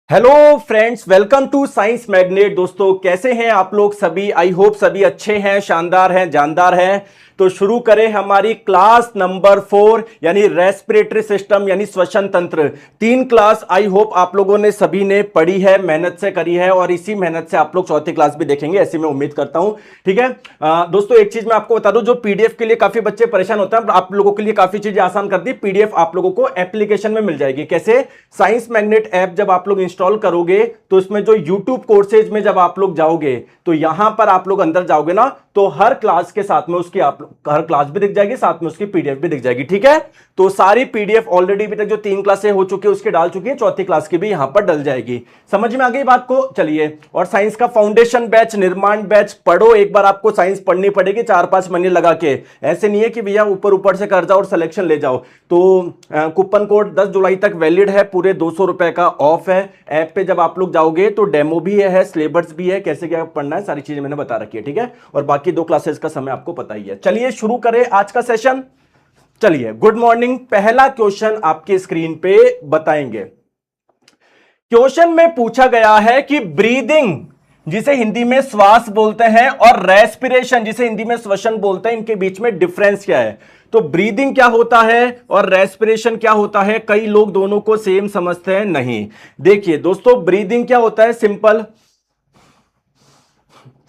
Hello friends, welcome to science magnet. दोस्तों, कैसे हैं आप लोग सभी? आई होप सभी अच्छे हैं, शानदार हैं, जानदार हैं। तो शुरू करें हमारी क्लास नंबर 4 यानी रेस्पिरेटरी सिस्टम यानी श्वसन तंत्र। 3 क्लास आई होप आप लोगों ने सभी ने पढ़ी है, मेहनत से करी है और इसी मेहनत से आप लोग चौथी क्लास भी देखेंगे, ऐसी मैं उम्मीद करता हूं। ठीक है दोस्तों, एक चीज मैं आपको बता दूं, जो पीडीएफ के लिए काफी बच्चे परेशान होते हैं, आप लोगों के लिए काफी चीजें आसान कर दी। पीडीएफ आप लोगों को एप्लीकेशन में मिल जाएगी। कैसे? साइंस मैग्नेट ऐप जब आप लोग इंस्टॉल करोगे तो इसमें जो यूट्यूब कोर्सेज में जब आप लोग जाओगे तो यहां पर आप लोग अंदर जाओगे ना, तो हर क्लास के साथ में उसकी आप हर क्लास भी दिख जाएगी, साथ में उसकी पीडीएफ भी दिख जाएगी। ठीक है, तो सारी पीडीएफ ऑलरेडी अभी तक जो 3 क्लासें हो चुकी है उसके डाल चुकी है, चौथी क्लास की भी यहां पर डल जाएगी। समझ में आ गई बात को? चलिए, और साइंस का फाउंडेशन बैच, निर्माण बैच पढ़ो। एक बार आपको साइंस पढ़नी पड़ेगी 4-5 महीने लगा के। ऐसे नहीं है कि भैया ऊपर ऊपर से कर जाओ और सिलेक्शन ले जाओ। तो कूपन कोड 10 जुलाई तक वैलिड है, पूरे 200 रुपए का ऑफ है। ऐप पे जब आप लोग जाओगे तो डेमो भी है, सिलेबस भी है, कैसे क्या पढ़ना है, सारी चीजें मैंने बता रखी है। ठीक है, और बाकी 2 क्लासेस का समय आपको पता ही है। चलिए शुरू करें आज का सेशन। चलिए, गुड मॉर्निंग। पहला क्वेश्चन आपकी स्क्रीन पे बताएंगे। क्वेश्चन में पूछा गया है कि ब्रीदिंग, जिसे हिंदी में श्वास बोलते हैं, और रेस्पिरेशन, जिसे हिंदी में श्वसन बोलते हैं, इनके बीच में डिफरेंस क्या है? तो ब्रीदिंग क्या होता है और रेस्पिरेशन क्या होता है? कई लोग दोनों को सेम समझते हैं। नहीं, देखिए दोस्तों, ब्रीदिंग क्या होता है? सिंपल,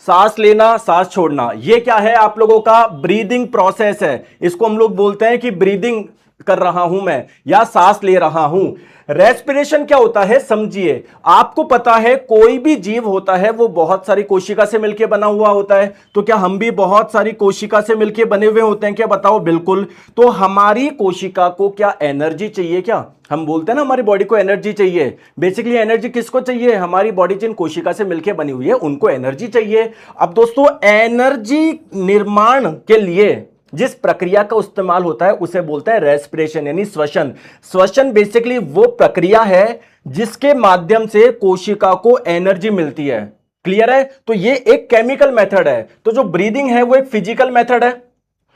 सांस लेना, सांस छोड़ना। ये क्या है? आप लोगों का ब्रीदिंग प्रोसेस है। इसको हम लोग बोलते हैं कि ब्रीदिंग कर रहा हूं मैं, या सांस ले रहा हूं। रेस्पिरेशन क्या होता है? समझिए, आपको पता है कोई भी जीव होता है वो बहुत सारी कोशिका से मिलकर बना हुआ होता है। तो क्या हम भी बहुत सारी कोशिका से मिलकर बने हुए होते हैं क्या? बताओ। बिल्कुल। तो हमारी कोशिका को क्या एनर्जी चाहिए? क्या हम बोलते हैं ना, हमारी बॉडी को एनर्जी चाहिए। बेसिकली एनर्जी किसको चाहिए? हमारी बॉडी जिन कोशिका से मिलकर बनी हुई है उनको एनर्जी चाहिए। अब दोस्तों, एनर्जी निर्माण के लिए जिस प्रक्रिया का इस्तेमाल होता है उसे बोलते हैं रेस्पिरेशन यानी श्वसन। श्वसन बेसिकली वो प्रक्रिया है जिसके माध्यम से कोशिका को एनर्जी मिलती है। क्लियर है? तो ये एक केमिकल मेथड है। तो जो ब्रीदिंग है वो एक फिजिकल मेथड है,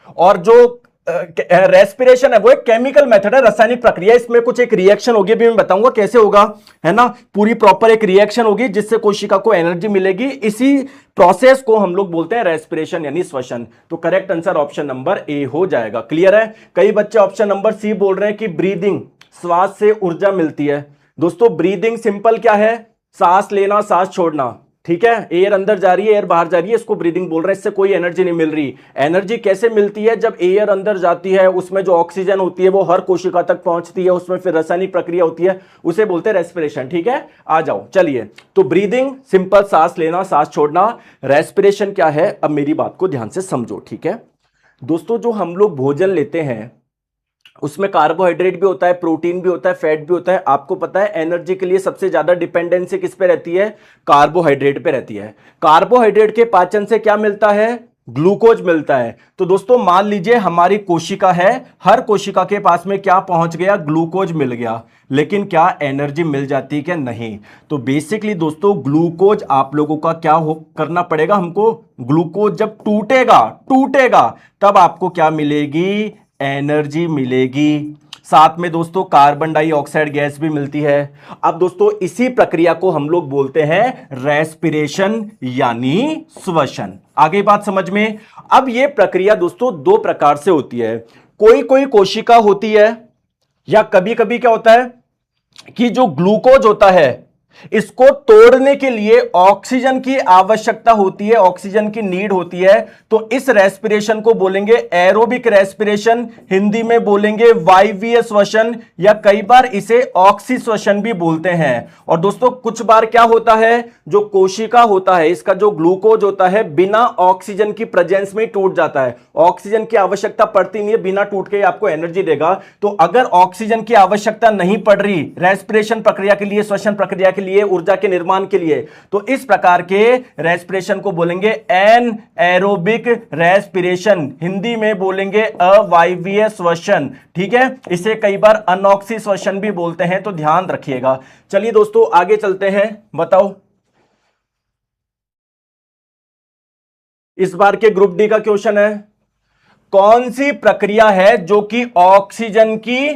और जो रेस्पिरेशन है वो एक केमिकल मेथड है, रासायनिक प्रक्रिया। इसमें कुछ एक रिएक्शन होगी, भी मैं बताऊंगा कैसे होगा, है ना। पूरी प्रॉपर एक रिएक्शन होगी जिससे कोशिका को एनर्जी मिलेगी। इसी प्रोसेस को हम लोग बोलते हैं रेस्पिरेशन यानी श्वसन। तो correct answer option number A हो जाएगा। क्लियर है? कई बच्चे ऑप्शन नंबर सी बोल रहे हैं कि ब्रीदिंग, श्वास से ऊर्जा मिलती है। दोस्तों, ब्रीदिंग सिंपल क्या है? सांस लेना, सांस छोड़ना। ठीक है, एयर अंदर जा रही है, एयर बाहर जा रही है, इसको ब्रीदिंग बोल रहे हैं। इससे कोई एनर्जी नहीं मिल रही। एनर्जी कैसे मिलती है? जब एयर अंदर जाती है, उसमें जो ऑक्सीजन होती है वो हर कोशिका तक पहुंचती है, उसमें फिर रासायनिक प्रक्रिया होती है, उसे बोलते हैं रेस्पिरेशन। ठीक है, आ जाओ। चलिए, तो ब्रीदिंग सिंपल, सांस लेना, सांस छोड़ना। रेस्पिरेशन क्या है? अब मेरी बात को ध्यान से समझो। ठीक है दोस्तों, जो हम लोग भोजन लेते हैं उसमें कार्बोहाइड्रेट भी होता है, प्रोटीन भी होता है, फैट भी होता है। आपको पता है एनर्जी के लिए सबसे ज्यादा डिपेंडेंसी किस पे रहती है? कार्बोहाइड्रेट पे रहती है। कार्बोहाइड्रेट के पाचन से क्या मिलता है? ग्लूकोज मिलता है। तो दोस्तों, मान लीजिए हमारी कोशिका है, हर कोशिका के पास में क्या पहुंच गया? ग्लूकोज मिल गया। लेकिन क्या एनर्जी मिल जाती है क्या? नहीं। तो बेसिकली दोस्तों, ग्लूकोज आप लोगों का क्या करना पड़ेगा हमको? ग्लूकोज जब टूटेगा टूटेगा तब आपको क्या मिलेगी? एनर्जी मिलेगी। साथ में दोस्तों कार्बन डाइऑक्साइड गैस भी मिलती है। अब दोस्तों, इसी प्रक्रिया को हम लोग बोलते हैं रेस्पिरेशन यानी श्वसन। आगे बात समझ में? अब यह प्रक्रिया दोस्तों 2 प्रकार से होती है। कोई कोई कोशिका होती है, या कभी कभी क्या होता है कि जो ग्लूकोज होता है इसको तोड़ने के लिए ऑक्सीजन की आवश्यकता होती है, ऑक्सीजन की नीड होती है। तो इस रेस्पिरेशन को बोलेंगे एरोबिक रेस्पिरेशन, हिंदी में बोलेंगे वायवीय श्वसन, या कई बार इसे ऑक्सी श्वसन भी बोलते हैं। और दोस्तों, कुछ बार क्या होता है, जो कोशिका होता है इसका जो ग्लूकोज होता है बिना ऑक्सीजन की प्रेजेंस में टूट जाता है। ऑक्सीजन की आवश्यकता पड़ती नहीं है, बिना टूट के आपको एनर्जी देगा। तो अगर ऑक्सीजन की आवश्यकता नहीं पड़ रही रेस्पिरेशन प्रक्रिया के लिए, श्वसन प्रक्रिया के लिए, ऊर्जा के निर्माण के लिए, तो इस प्रकार के रेस्पिरेशन को बोलेंगे एन एरोबिक रेस्पिरेशन, हिंदी में बोलेंगे अवायवीय श्वसन। ठीक है, इसे कई बार अनॉक्सी श्वसन भी बोलते हैं, तो ध्यान रखिएगा। चलिए दोस्तों, आगे चलते हैं। बताओ, इस बार के ग्रुप डी का क्वेश्चन है, कौन सी प्रक्रिया है जो कि ऑक्सीजन की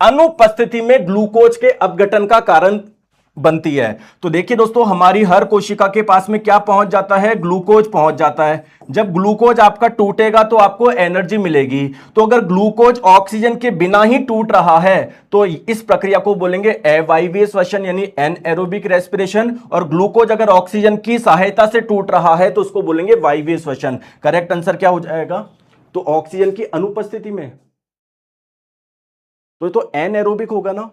अनुपस्थिति में ग्लूकोज के अपघटन का कारण बनती है। तो देखिए दोस्तों, हमारी हर कोशिका के पास में क्या पहुंच जाता है, ग्लूकोज पहुंच जाता है। जब ग्लूकोज आपका टूटेगा तो आपको एनर्जी मिलेगी। तो अगर ग्लूकोज ऑक्सीजन के बिना ही टूट रहा है तो इस प्रक्रिया को बोलेंगे अवायवीय श्वसन यानी एनएरोबिक रेस्पिरेशन, और ग्लूकोज अगर ऑक्सीजन की सहायता से टूट रहा है तो उसको बोलेंगे वायवीय श्वसन। करेक्ट आंसर क्या हो जाएगा, तो ऑक्सीजन की अनुपस्थिति में तो एनएरोबिक होगा ना।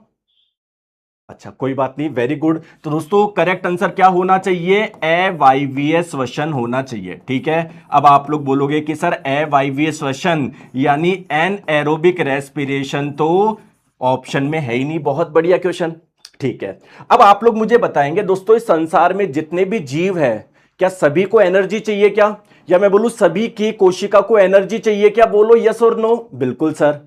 अच्छा कोई बात नहीं, वेरी गुड। तो दोस्तों करेक्ट आंसर क्या होना चाहिए, अवायवीय श्वसन होना चाहिए। ठीक है, अब आप लोग बोलोगे कि सर अवायवीय श्वसन यानी एनएरोबिक रेस्पिरेशन तो ऑप्शन में है ही नहीं। बहुत बढ़िया क्वेश्चन। ठीक है, अब आप लोग मुझे बताएंगे दोस्तों, इस संसार में जितने भी जीव है क्या सभी को एनर्जी चाहिए क्या, या मैं बोलूं सभी की कोशिका को एनर्जी चाहिए क्या, बोलो यस और नो। बिल्कुल सर।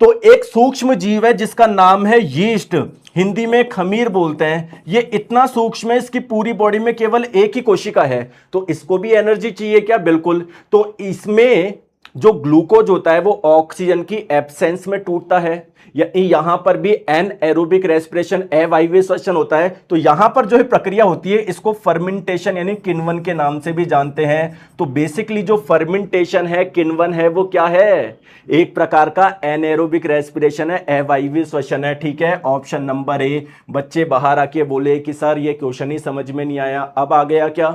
तो एक सूक्ष्म जीव है जिसका नाम है यीस्ट, हिंदी में खमीर बोलते हैं। ये इतना सूक्ष्म है, इसकी पूरी बॉडी में केवल एक ही कोशिका है, तो इसको भी एनर्जी चाहिए क्या, बिल्कुल। तो इसमें जो ग्लूकोज होता है वो ऑक्सीजन की एब्सेंस में टूटता है। यहां पर भी एनएरोबिक रेस्पिरेशन अवायवीय श्वसन होता है। तो यहां पर जो है प्रक्रिया होती है इसको फर्मेंटेशन यानी किण्वन के नाम से भी जानते हैं। तो बेसिकली जो फर्मेंटेशन है, किण्वन है, वो क्या है, एक प्रकार का एनएरोबिक रेस्पिरेशन है, अवायवीय श्वसन है। ठीक है, ऑप्शन नंबर ए। बच्चे बाहर आके बोले कि सर ये क्वेश्चन ही समझ में नहीं आया, अब आ गया क्या,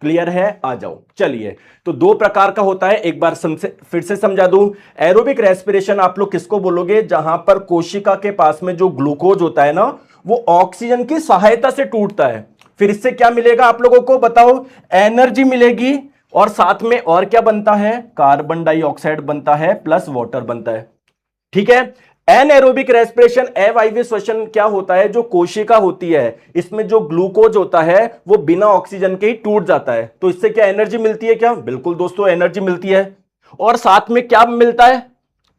क्लियर है, आ जाओ। चलिए, तो दो प्रकार का होता है, एक बार फिर से समझा दूं। एरोबिक रेस्पिरेशन आप लोग किसको बोलोगे, जहां पर कोशिका के पास में जो ग्लूकोज होता है ना वो ऑक्सीजन की सहायता से टूटता है। फिर इससे क्या मिलेगा आप लोगों को बताओ, एनर्जी मिलेगी, और साथ में और क्या बनता है, कार्बन डाइऑक्साइड बनता है प्लस वाटर बनता है। ठीक है, एनएरोबिक रेस्पिरेशन अवायवीय श्वसन क्या होता है, जो कोशिका होती है इसमें जो ग्लूकोज होता है वो बिना ऑक्सीजन के ही टूट जाता है। तो इससे क्या एनर्जी मिलती है क्या, बिल्कुल दोस्तों एनर्जी मिलती है। और साथ में क्या मिलता है,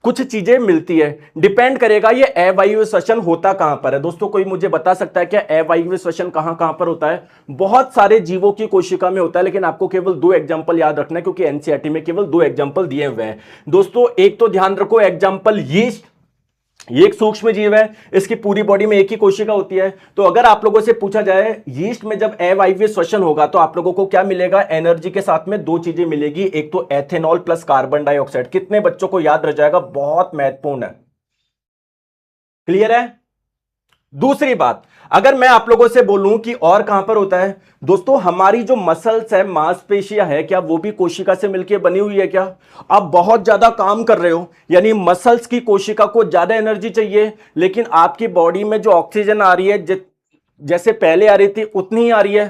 कुछ चीजें मिलती है। डिपेंड करेगा ये अवायवीय श्वसन होता कहां पर है। दोस्तों कोई मुझे बता सकता है क्या अवायवीय श्वसन कहां कहां पर होता है, बहुत सारे जीवों की कोशिका में होता है, लेकिन आपको केवल दो एग्जांपल याद रखना है क्योंकि एनसीईआरटी में केवल दो एग्जांपल दिए हुए हैं। दोस्तों एक तो ध्यान रखो, एग्जांपल यीस्ट, ये एक सूक्ष्म जीव है, इसकी पूरी बॉडी में एक ही कोशिका होती है। तो अगर आप लोगों से पूछा जाए यीस्ट में जब अवायवीय श्वसन होगा तो आप लोगों को क्या मिलेगा, एनर्जी के साथ में दो चीजें मिलेगी, एक तो एथेनॉल प्लस कार्बन डाइऑक्साइड। कितने बच्चों को याद रह जाएगा, बहुत महत्वपूर्ण है, क्लियर है। दूसरी बात, अगर मैं आप लोगों से बोलूं कि और कहां पर होता है, दोस्तों हमारी जो मसल्स है, मांसपेशियां है, क्या वो भी कोशिका से मिलकर बनी हुई है क्या। आप बहुत ज्यादा काम कर रहे हो, यानी मसल्स की कोशिका को ज्यादा एनर्जी चाहिए, लेकिन आपकी बॉडी में जो ऑक्सीजन आ रही है जैसे पहले आ रही थी उतनी ही आ रही है।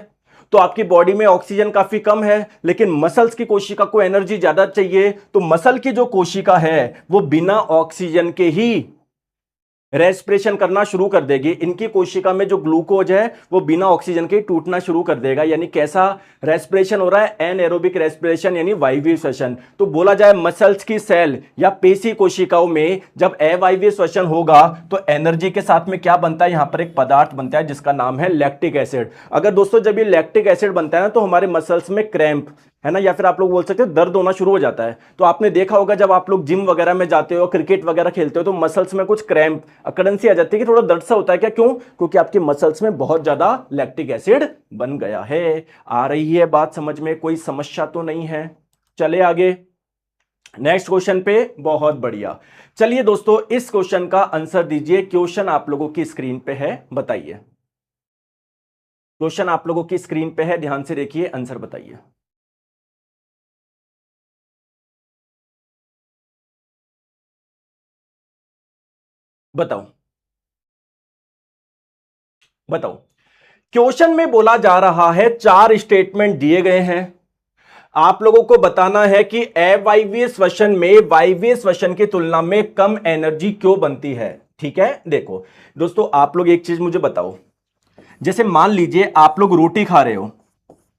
तो आपकी बॉडी में ऑक्सीजन काफी कम है, लेकिन मसल्स की कोशिका को एनर्जी ज्यादा चाहिए। तो मसल की जो कोशिका है वो बिना ऑक्सीजन के ही रेस्पिरेशन करना शुरू कर देगी। इनकी कोशिका में जो ग्लूकोज है वो बिना ऑक्सीजन के टूटना शुरू कर देगा। यानी कैसा रेस्पिरेशन हो रहा है, एनएरोबिक रेस्पिरेशन यानी वायवीय श्वसन। तो बोला जाए मसल्स की सेल या पेशी कोशिकाओं में जब अवायवीय श्वसन होगा तो एनर्जी के साथ में क्या बनता है, यहां पर एक पदार्थ बनता है जिसका नाम है लैक्टिक एसिड। अगर दोस्तों जब ये लैक्टिक एसिड बनता है ना तो हमारे मसल्स में क्रैम्प है ना, या फिर आप लोग बोल सकते हो दर्द होना शुरू हो जाता है। तो आपने देखा होगा जब आप लोग जिम वगैरह में जाते हो, क्रिकेट वगैरह खेलते हो, तो मसल्स में कुछ क्रैम्प अकड़नसी आ जाती है कि थोड़ा दर्द सा होता है क्या, क्यों, क्योंकि आपके मसल्स में बहुत ज्यादा लैक्टिक एसिड बन गया है। आ रही है बात समझ में, कोई समस्या तो नहीं है। चले आगे नेक्स्ट क्वेश्चन पे, बहुत बढ़िया। चलिए दोस्तों इस क्वेश्चन का आंसर दीजिए। क्वेश्चन आप लोगों की स्क्रीन पे है, बताइए। क्वेश्चन आप लोगों की स्क्रीन पे है, ध्यान से देखिए, आंसर बताइए। बताओ बताओ। क्वेश्चन में बोला जा रहा है, चार स्टेटमेंट दिए गए हैं, आप लोगों को बताना है कि अवायवीय श्वसन में वायवीय श्वसन की तुलना में कम एनर्जी क्यों बनती है। ठीक है, देखो दोस्तों आप लोग एक चीज मुझे बताओ, जैसे मान लीजिए आप लोग रोटी खा रहे हो,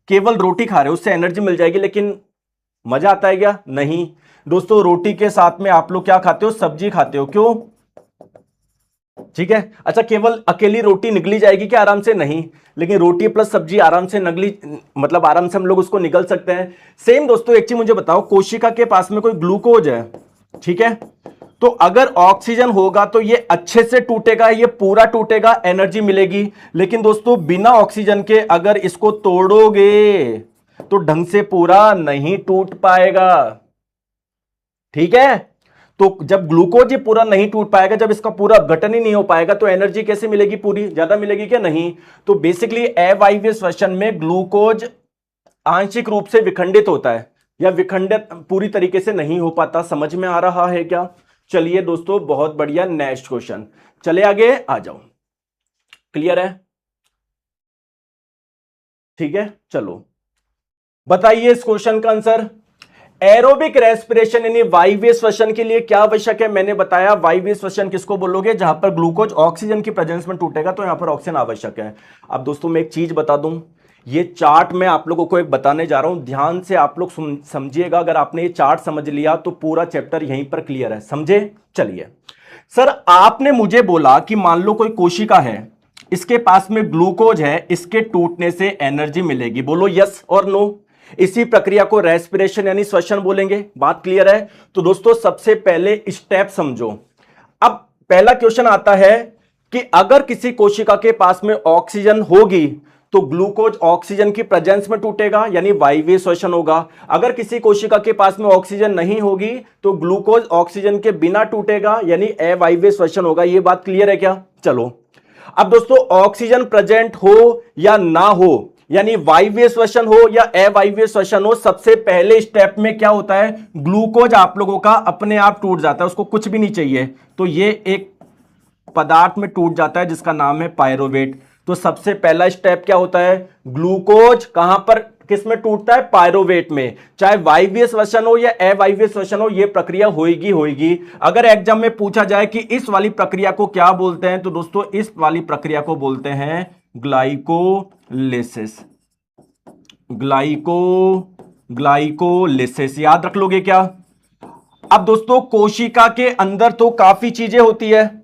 केवल रोटी खा रहे हो, उससे एनर्जी मिल जाएगी, लेकिन मजा आता है क्या, नहीं। दोस्तों रोटी के साथ में आप लोग क्या खाते हो, सब्जी खाते हो, क्यों, ठीक है। अच्छा केवल अकेली रोटी निगली जाएगी क्या आराम से, नहीं, लेकिन रोटी प्लस सब्जी आराम से नगली, मतलब आराम से हम लोग उसको निगल सकते हैं। सेम दोस्तों एक चीज मुझे बताओ, कोशिका के पास में कोई ग्लूकोज है, ठीक है, तो अगर ऑक्सीजन होगा तो ये अच्छे से टूटेगा, ये पूरा टूटेगा, एनर्जी मिलेगी। लेकिन दोस्तों बिना ऑक्सीजन के अगर इसको तोड़ोगे तो ढंग से पूरा नहीं टूट पाएगा। ठीक है, तो जब ग्लूकोज ये पूरा नहीं टूट पाएगा, जब इसका पूरा गठन ही नहीं हो पाएगा, तो एनर्जी कैसे मिलेगी? पूरी ज्यादा मिलेगी क्या? नहीं। तो बेसिकली अवायवीय श्वसन में ग्लूकोज आंशिक रूप से विखंडित होता है, या विखंडित पूरी तरीके से नहीं हो पाता। समझ में आ रहा है क्या? चलिए दोस्तों, बहुत बढ़िया। नेक्स्ट क्वेश्चन, चले आगे, आ जाओ। क्लियर है? ठीक है, चलो बताइए इस क्वेश्चन का आंसर। एरोबिक रेस्पिरेशन यानी वायवीय श्वसन के लिए क्या आवश्यक है? मैंने बताया वायवीय श्वसन किसको बोलोगे? जहां पर ग्लूकोज ऑक्सीजन की प्रेजेंस में टूटेगा, तो यहां पर ऑक्सीजन आवश्यक है। अब दोस्तों मैं एक चीज बता दूं, ये चार्ट मैं आप लोगों को एक बताने जा रहा हूं, ध्यान से आप लोग समझिएगा। अगर आपने ये चार्ट समझ लिया तो पूरा चैप्टर यहीं पर क्लियर है। समझे? चलिए सर, आपने मुझे बोला कि मान लो कोई कोशिका है, इसके पास में ग्लूकोज है, इसके टूटने से एनर्जी मिलेगी। बोलो यस और नो। इसी प्रक्रिया को रेस्पिरेशन यानी श्वसन बोलेंगे। बात क्लियर है? तो दोस्तों सबसे पहले स्टेप समझो। अब पहला क्वेश्चन आता है कि अगर किसी कोशिका के पास में ऑक्सीजन होगी तो ग्लूकोज ऑक्सीजन की प्रेजेंस में टूटेगा, यानी वायवीय श्वसन होगा। अगर किसी कोशिका के पास में ऑक्सीजन नहीं होगी तो ग्लूकोज ऑक्सीजन के बिना टूटेगा, यानी अवायवीय श्वसन होगा। यह बात क्लियर है क्या? चलो अब दोस्तों, ऑक्सीजन प्रेजेंट हो या ना हो, यानी वायवीय श्वसन हो या अवायवीय श्वसन हो, सबसे पहले स्टेप में क्या होता है? ग्लूकोज आप लोगों का अपने आप टूट जाता है, उसको कुछ भी नहीं चाहिए। तो ये एक पदार्थ में टूट जाता है जिसका नाम है पायरोवेट। तो सबसे पहला स्टेप क्या होता है? ग्लूकोज कहां पर, किस में टूटता है? पायरोवेट में। चाहे वायवीय श्वसन हो या अवायवीय श्वसन हो, यह प्रक्रिया होगी। अगर एग्जाम में पूछा जाए कि इस वाली प्रक्रिया को क्या बोलते हैं, तो दोस्तों इस वाली प्रक्रिया को बोलते हैं ग्लाइकोलिसिस। ग्लाइकोलिसिस याद रख लोगे क्या? अब दोस्तों कोशिका के अंदर तो काफी चीजें होती है।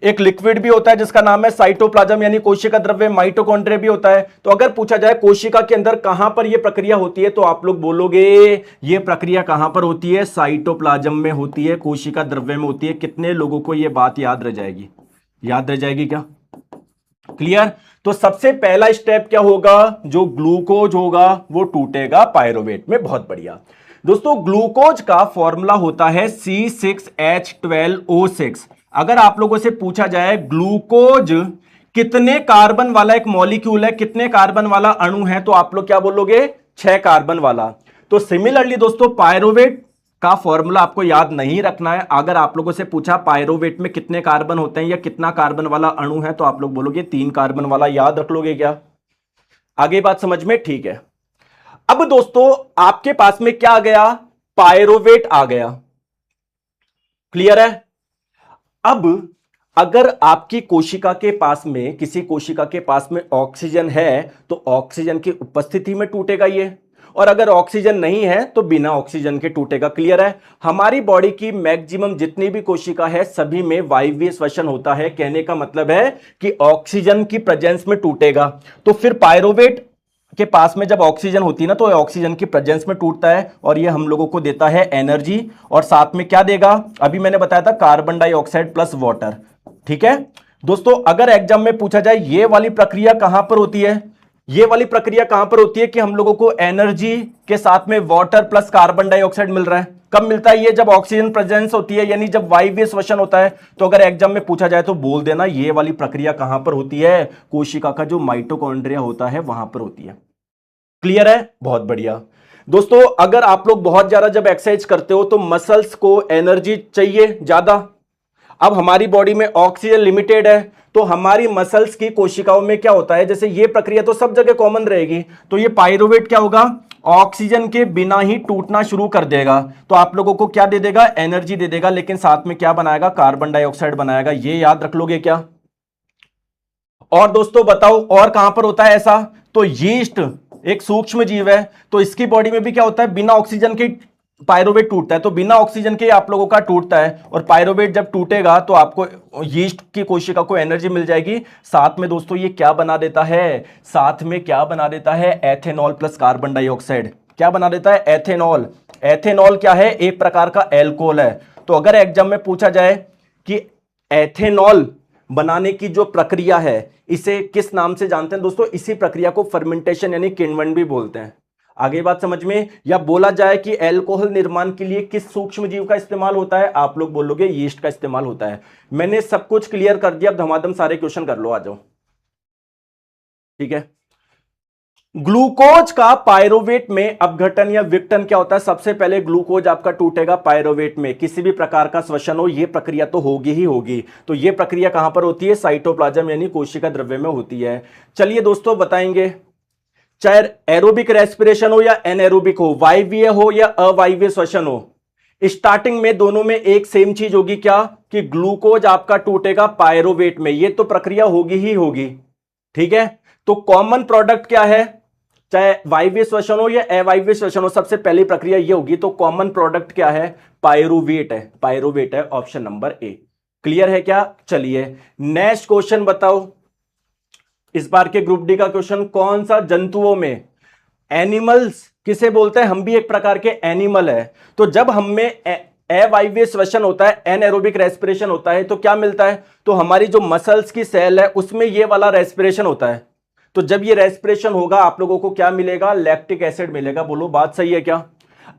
एक लिक्विड भी होता है जिसका नाम है साइटोप्लाज्म यानी कोशिका द्रव्य, माइटोकॉन्ड्रिया भी होता है। तो अगर पूछा जाए कोशिका के अंदर कहां पर यह प्रक्रिया होती है, तो आप लोग बोलोगे यह प्रक्रिया कहां पर होती है? साइटोप्लाज्म में होती है, कोशिका द्रव्य में होती है। कितने लोगों को यह बात याद रह जाएगी? याद रह जाएगी क्या? क्लियर? तो सबसे पहला स्टेप क्या होगा? जो ग्लूकोज होगा वो टूटेगा पायरोवेट में। बहुत बढ़िया दोस्तों, ग्लूकोज का फॉर्मूला होता है C6H12O6। अगर आप लोगों से पूछा जाए ग्लूकोज कितने कार्बन वाला एक मॉलिक्यूल है, कितने कार्बन वाला अणु है, तो आप लोग क्या बोलोगे? 6 कार्बन वाला। तो सिमिलरली दोस्तों पायरोवेट का फॉर्मूला आपको याद नहीं रखना है। अगर आप लोगों से पूछा पायरोवेट में कितने कार्बन होते हैं या कितना कार्बन वाला अणु है, तो आप लोग बोलोगे 3 कार्बन वाला। याद रख लोगे क्या? आगे बात समझ में? ठीक है। अब दोस्तों आपके पास में क्या आ गया? पायरोवेट आ गया। क्लियर है? अब अगर आपकी कोशिका के पास में, किसी कोशिका के पास में ऑक्सीजन है, तो ऑक्सीजन की उपस्थिति में टूटेगा ये, और अगर ऑक्सीजन नहीं है तो बिना ऑक्सीजन के टूटेगा। क्लियर है? हमारी बॉडी की मैक्सिमम जितनी भी कोशिका है सभी में वायवीय श्वसन होता है। कहने का मतलब है कि ऑक्सीजन की प्रेजेंस में टूटेगा। तो फिर पायरोवेट के पास में जब ऑक्सीजन होती है ना, तो ऑक्सीजन की प्रेजेंस में टूटता है, और ये हम लोगों को देता है एनर्जी, और साथ में क्या देगा? अभी मैंने बताया था कार्बन डाइऑक्साइड प्लस वाटर। ठीक है दोस्तों, अगर एग्जाम में पूछा जाए ये वाली प्रक्रिया कहां पर होती है, ये वाली प्रक्रिया कहां पर होती है कि हम लोगों को एनर्जी के साथ में वाटर प्लस कार्बन डाइऑक्साइड मिल रहा है। कब मिलता है ये? जब ऑक्सीजन प्रेजेंस होती है, यानी जब वायवीय श्वसन होता है। तो अगर एग्जाम में पूछा जाए तो बोल देना ये वाली प्रक्रिया कहां पर होती है? कोशिका का जो माइटोकॉन्ड्रिया होता है वहां पर होती है। क्लियर है? बहुत बढ़िया दोस्तों, अगर आप लोग बहुत ज्यादा जब एक्सरसाइज करते हो तो मसल्स को एनर्जी चाहिए ज्यादा। अब हमारी बॉडी में ऑक्सीजन लिमिटेड है, तो हमारी मसल्स की कोशिकाओं में क्या होता है, जैसे ये प्रक्रिया तो सब जगह कॉमन रहेगी, तो ये पायरोवेट क्या होगा? ऑक्सीजन के बिना ही टूटना शुरू कर देगा। तो आप लोगों को क्या दे देगा? एनर्जी दे देगा, लेकिन साथ में क्या बनाएगा? कार्बन डाइऑक्साइड बनाएगा। ये याद रख लोगे क्या? और दोस्तों बताओ और कहां पर होता है ऐसा? तो यीस्ट एक सूक्ष्म जीव है, तो इसकी बॉडी में भी क्या होता है? बिना ऑक्सीजन के पायरोवेट टूटता है। तो बिना ऑक्सीजन के आप लोगों का टूटता है, और पायरोवेट जब टूटेगा तो आपको यीस्ट की कोशिका को एनर्जी मिल जाएगी। साथ में दोस्तों ये क्या बना देता है? साथ में क्या बना देता है? Ethanol plus carbon dioxide. क्या बना देता है? एथेनॉल। एथेनॉल क्या है? एक प्रकार का एल्कोहल है। तो अगर एग्जाम में पूछा जाए कि एथेनॉल बनाने की जो प्रक्रिया है इसे किस नाम से जानते हैं दोस्तों, इसी प्रक्रिया को फर्मेंटेशन यानी किण्वन भी बोलते हैं। आगे बात समझ में, या बोला जाए कि अल्कोहल निर्माण के लिए किस सूक्ष्म जीव का इस्तेमाल होता है, आप लोग बोलोगे यीस्ट का इस्तेमाल होता है। मैंने सब कुछ क्लियर कर दिया, अब धमाधम सारे क्वेश्चन कर लो, आ जाओ। ठीक है, ग्लूकोज का पायरोवेट में अपघटन या विघटन क्या होता है? सबसे पहले ग्लूकोज आपका टूटेगा पायरोवेट में, किसी भी प्रकार का श्वसन हो, यह प्रक्रिया तो होगी ही होगी। तो यह प्रक्रिया कहां पर होती है? साइटोप्लाज्म यानी कोशिका द्रव्य में होती है। चलिए दोस्तों बताएंगे, चाहे एरोबिक रेस्पिरेशन हो या एनएरोबिक हो, वायवीय हो या अवायवीय श्वसन हो, स्टार्टिंग में दोनों में एक सेम चीज होगी, क्या कि ग्लूकोज आपका टूटेगा पायरोवेट में, यह तो प्रक्रिया होगी ही होगी। ठीक है, तो कॉमन प्रोडक्ट क्या है? चाहे वायवीय श्वसन हो या अवायवीय श्वसन हो, सबसे पहली प्रक्रिया यह होगी। तो कॉमन प्रोडक्ट क्या है? पायरुवेट है, पायरुवेट है, ऑप्शन नंबर ए। क्लियर है क्या? चलिए नेक्स्ट क्वेश्चन बताओ, इस बार के ग्रुप डी का क्वेश्चन, कौन सा जंतुओं में, एनिमल्स किसे बोलते हैं? हम भी एक प्रकार के एनिमल है। तो जब हम में अवायवीय श्वसन होता है, एनएरोबिक रेस्पिरेशन होता है, तो क्या मिलता है? तो हमारी जो मसल्स की सेल है उसमें ये वाला रेस्पिरेशन होता है। तो जब ये रेस्पिरेशन होगा आप लोगों को क्या मिलेगा? लैक्टिक एसिड मिलेगा। बोलो बात सही है क्या?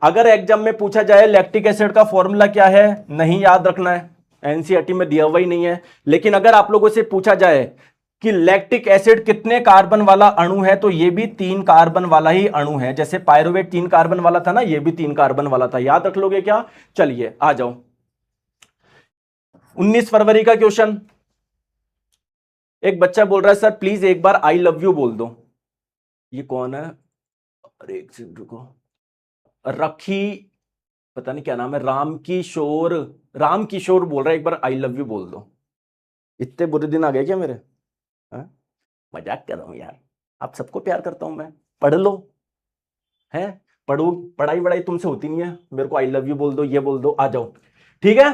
अगर एग्जाम में पूछा जाए लैक्टिक एसिड का फॉर्मूला क्या है, नहीं याद रखना है, एनसीईआरटी में दिया हुआ ही नहीं है। लेकिन अगर आप लोगों से पूछा जाए कि लैक्टिक एसिड कितने कार्बन वाला अणु है, तो ये भी 3 कार्बन वाला ही अणु है। जैसे पायरुवेट 3 कार्बन वाला था ना, ये भी 3 कार्बन वाला था, याद रख लोगे क्या? चलिए आ जाओ, 19 फरवरी का क्वेश्चन। एक बच्चा बोल रहा है सर प्लीज एक बार आई लव यू बोल दो। ये कौन है? अरे एक सेकंड रुको, रखी, पता नहीं क्या नाम है, राम किशोर बोल रहा है एक बार आई लव यू बोल दो। इतने बुरे दिन आ गए क्या मेरे? हाँ? मजाक कर रहा हूं यार, आप सबको प्यार करता हूं मैं। पढ़ लो, है पढ़ो, पढ़ाई वढ़ाई तुमसे होती नहीं है, मेरे को आई लव यू बोल दो, ये बोल दो, आ जाओ। ठीक है,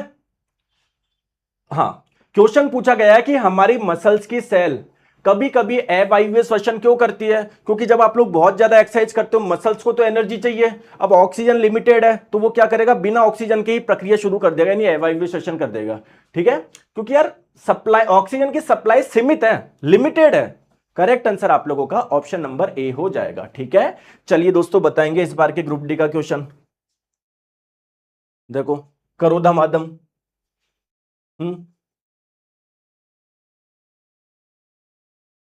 हाँ क्वेश्चन पूछा गया है कि हमारी मसल्स की सेल कभी कभी अवायवीय श्वसन क्यों करती है? क्योंकि जब आप लोग बहुत ज्यादा एक्सरसाइज करते हो, मसल्स को तो एनर्जी चाहिए। अब ऑक्सीजन लिमिटेड है तो वो क्या करेगा? बिना ऑक्सीजन के ही प्रक्रिया शुरू कर देगा, यानी अवायवीय श्वसन कर देगा। ठीक है, क्योंकि यार सप्लाई, ऑक्सीजन की सप्लाई सीमित है, लिमिटेड है। करेक्ट आंसर आप लोगों का ऑप्शन नंबर ए हो जाएगा। ठीक है, चलिए दोस्तों बताएंगे इस बार के ग्रुप डी का क्वेश्चन, देखो करो धमाधम।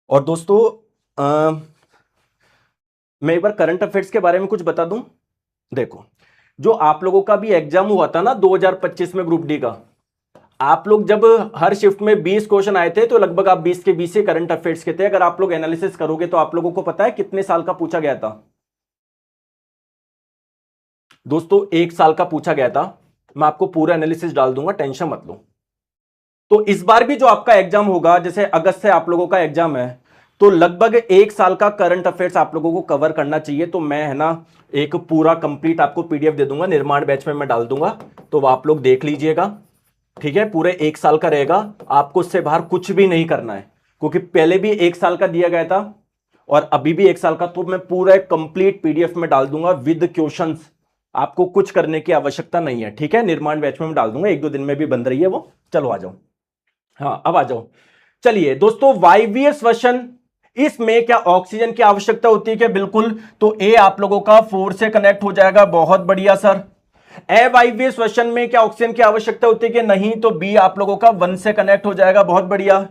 और दोस्तों मैं एक बार करंट अफेयर्स के बारे में कुछ बता दूं। देखो, जो आप लोगों का भी एग्जाम हुआ था ना 2025 में ग्रुप डी का, आप लोग जब हर शिफ्ट में 20 क्वेश्चन आए थे तो लगभग आप 20 के 20 ही करंट अफेयर्स के थे। अगर आप लोग एनालिसिस करोगे तो आप लोगों को पता है कितने साल का पूछा गया था दोस्तों? 1 साल का पूछा गया था। मैं आपको पूरा एनालिसिस डाल दूंगा, टेंशन मत लो। तो इस बार भी जो आपका एग्जाम होगा, जैसे अगस्त से आप लोगों का एग्जाम है, तो लगभग 1 साल का करंट अफेयर्स आप लोगों को कवर करना चाहिए। तो मैं है ना एक पूरा कंप्लीट आपको पीडीएफ दे दूंगा, निर्माण बैच में मैं डाल दूंगा, तो आप लोग देख लीजिएगा। ठीक है, पूरे 1 साल का रहेगा, आपको उससे बाहर कुछ भी नहीं करना है, क्योंकि पहले भी 1 साल का दिया गया था और अभी भी 1 साल का। तो मैं पूरा कंप्लीट पीडीएफ में डाल दूंगा विद क्वेश्चंस, आपको कुछ करने की आवश्यकता नहीं है। ठीक है, निर्माण बैच में मैं डाल दूंगा, 1-2 दिन में भी बंद रही है वो। चलो आ जाओ, हाँ अब आ जाओ। चलिए दोस्तों, वायवीय श्वसन, इसमें क्या ऑक्सीजन की आवश्यकता होती है क्या? बिल्कुल। तो ए आप लोगों का 4 से कनेक्ट हो जाएगा, बहुत बढ़िया सर। अवायवीय श्वसन में क्या ऑक्सीजन की आवश्यकता होती है कि नहीं? तो बी आप लोगों का 1 से कनेक्ट हो जाएगा, बहुत बढ़िया।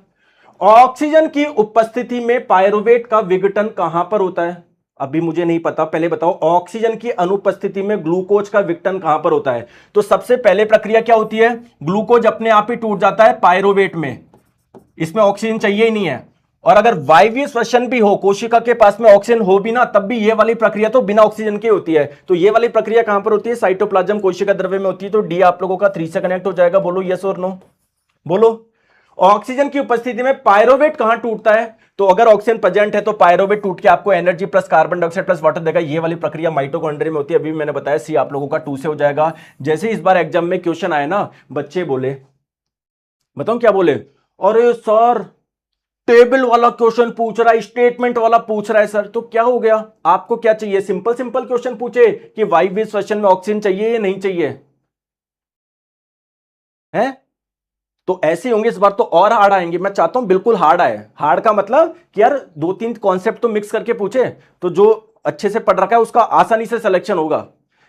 ऑक्सीजन की उपस्थिति में पायरुवेट का विघटन कहां पर होता है? अभी मुझे नहीं पता, पहले बताओ ऑक्सीजन की अनुपस्थिति में ग्लूकोज का विघटन कहां पर होता है? तो सबसे पहले प्रक्रिया क्या होती है? ग्लूकोज अपने आप ही टूट जाता है पायरुवेट में, इसमें ऑक्सीजन चाहिए ही नहीं है। और अगर वायवीय श्वसन भी हो, कोशिका के पास में ऑक्सीजन हो भी ना, तब भी ये वाली प्रक्रिया तो बिना ऑक्सीजन की होती है। तो ये वाली प्रक्रिया कहां पर होती है? साइटोप्लाज्म कोशिका द्रव्य में होती है। तो डी आप लोगों का 3 से कनेक्ट हो जाएगा। बोलो यस और नो, बोलो। ऑक्सीजन की उपस्थिति में पायरुवेट कहां टूटता है? तो अगर ऑक्सीजन प्रेजेंट है तो पायरुवेट टूट के आपको energy plus carbon dioxide plus water देगा। ये वाली प्रक्रिया माइटोकॉन्ड्रिया में होती है। अभी मैंने बताया सी आप लोगों का 2 से हो जाएगा। जैसे इस बार एग्जाम में क्वेश्चन आए ना, बच्चे बोले, बताऊं क्या बोले? अरे सर टेबल वाला क्वेश्चन पूछ रहा है, स्टेटमेंट वाला पूछ रहा है सर। तो क्या हो गया? आपको क्या चाहिए? सिंपल सिंपल क्वेश्चन पूछे कि वायवीय श्वसन में ऑक्सीजन चाहिए या नहीं चाहिए? हैं? तो ऐसे होंगे इस बार तो और हार्ड आएंगे। मैं चाहता हूं बिल्कुल हार्ड आए। हार्ड का मतलब कि यार 2-3 कॉन्सेप्ट तो मिक्स करके पूछे, तो जो अच्छे से पढ़ रखा है उसका आसानी से सिलेक्शन होगा।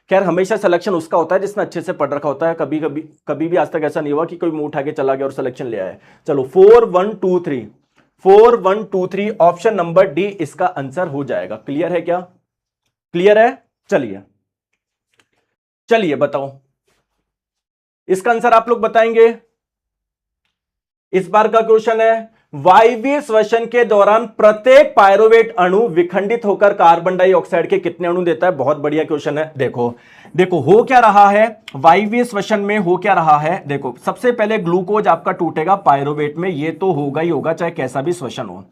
खैर हमेशा सिलेक्शन उसका होता है जिसने अच्छे से पढ़ रखा होता है, कभी भी आज तक ऐसा नहीं हुआ कि कोई मुंह उठा के चला गया और सिलेक्शन ले आया। चलो 4-1-2-3, 4-1-2-3 ऑप्शन नंबर डी इसका आंसर हो जाएगा। क्लियर है क्या? क्लियर है? चलिए चलिए बताओ इसका आंसर आप लोग बताएंगे। इस बार का क्वेश्चन है, वायवीय श्वसन के दौरान प्रत्येक पायरुवेट अणु विखंडित होकर कार्बन डाइऑक्साइड के कितने अणु देता है? बहुत बढ़िया क्वेश्चन है। देखो देखो हो क्या रहा है वायवीय श्वसन में, हो क्या रहा है। देखो सबसे पहले ग्लूकोज आपका टूटेगा पायरुवेट में, ये तो होगा ही होगा चाहे कैसा भी श्वसन हो।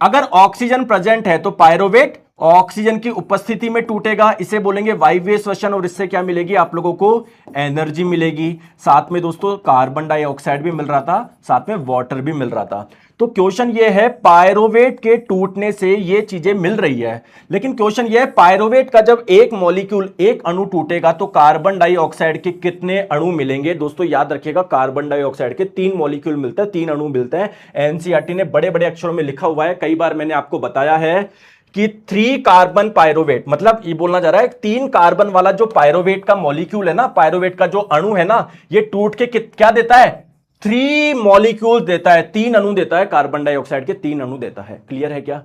अगर ऑक्सीजन प्रेजेंट है तो पायरुवेट ऑक्सीजन की उपस्थिति में टूटेगा, इसे बोलेंगे वायवीय श्वसन। और इससे क्या मिलेगी आप लोगों को? एनर्जी मिलेगी। साथ में दोस्तों कार्बन डाइऑक्साइड भी मिल रहा था, साथ में वाटर भी मिल रहा था। तो क्वेश्चन ये है पायरुवेट के टूटने से ये चीजें मिल रही है। लेकिन क्वेश्चन ये है पायरुवेट का जब एक मॉलिक्यूल एक अणु टूटेगा तो कार्बन डाइऑक्साइड के कितने अणु मिलेंगे? दोस्तों याद रखिएगा कार्बन डाइऑक्साइड के 3 मॉलिक्यूल मिलते हैं, 3 अणु मिलते हैं। एनसीईआरटी ने बड़े बड़े अक्षरों में लिखा हुआ है, कई बार मैंने आपको बताया है कि 3 कार्बन पायरुवेट, मतलब ये बोलना जा रहा है 3 कार्बन वाला जो पायरुवेट का मॉलिक्यूल है ना, पायरुवेट का जो अणु है ना, ये टूट के क्या देता है? 3 मॉलिक्यूल देता है, 3 अणु देता है, कार्बन डाइऑक्साइड के 3 अणु देता है। क्लियर है क्या?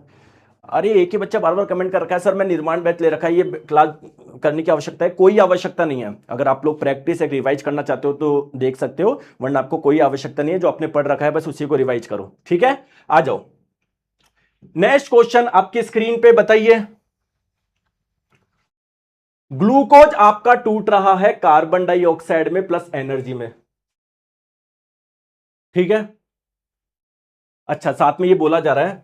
अरे एक ही बच्चा बार बार कमेंट कर रखा है, सर मैं निर्माण बैच ले रखा है, ये क्लास करने की आवश्यकता है? कोई आवश्यकता नहीं है। अगर आप लोग प्रैक्टिस एक रिवाइज करना चाहते हो तो देख सकते हो, वरना आपको कोई आवश्यकता नहीं है। जो आपने पढ़ रखा है बस उसी को रिवाइज करो। ठीक है, आ जाओ नेक्स्ट क्वेश्चन आपकी स्क्रीन पे बताइए। ग्लूकोज आपका टूट रहा है कार्बन डाइऑक्साइड में प्लस एनर्जी में, ठीक है। अच्छा साथ में ये बोला जा रहा है,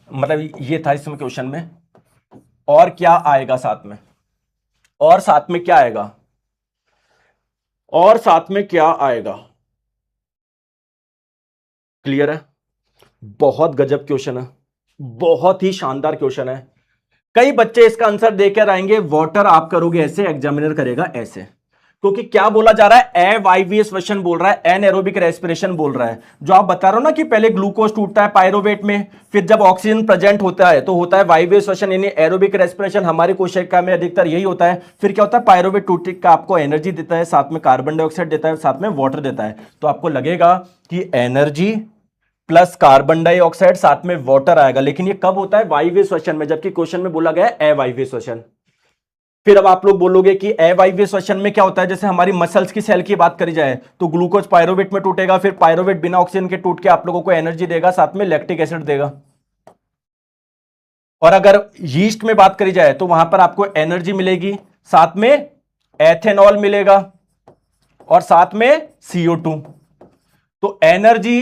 मतलब ये था इसमें क्वेश्चन में, और क्या आएगा साथ में? और साथ में क्या आएगा? और साथ में क्या आएगा? क्लियर है? बहुत गजब क्वेश्चन है, बहुत ही शानदार क्वेश्चन है। कई बच्चे इसका आंसर देकर आएंगे, वाटर आप करोगे ऐसे, एग्जामिनर करेगा ऐसे, क्योंकि क्या बोला जा रहा है? अवायवीय श्वसन बोल रहा है, एनएरोबिक रेस्पिरेशन बोल रहा है। जो आप बता रहे हो ना कि पहले ग्लूकोज टूटता है पायरुवेट में, फिर जब ऑक्सीजन प्रेजेंट होता है तो होता है वायवीय श्वसन यानी एरोबिक रेस्पिरेशन। हमारे कोशिका में अधिकतर यही होता है। फिर क्या होता है? पायरुवेट टूट का आपको एनर्जी देता है, साथ में कार्बन डाइऑक्साइड देता है, साथ में वाटर देता है। तो आपको लगेगा कि एनर्जी प्लस कार्बन डाइऑक्साइड साथ में वाटर आएगा। लेकिन ये कब होता है? वायवीय श्वसन में, जबकि क्वेश्चन में बोला गया है अवायवीय श्वसन। फिर अब आप लोग बोलोगे कि अवायवीय श्वसन में क्या होता है? जैसे हमारी मसल्स की सेल की बात करी जाए तो ग्लूकोज पायरुवेट में टूटेगा, फिर पायरुवेट बिना ऑक्सीजन के टूट के आप लोगों को एनर्जी देगा, साथ में लैक्टिक एसिड देगा। और अगर यीस्ट में बात करी जाए तो वहां पर आपको एनर्जी मिलेगी, साथ में एथेनॉल मिलेगा और साथ में CO2। तो एनर्जी,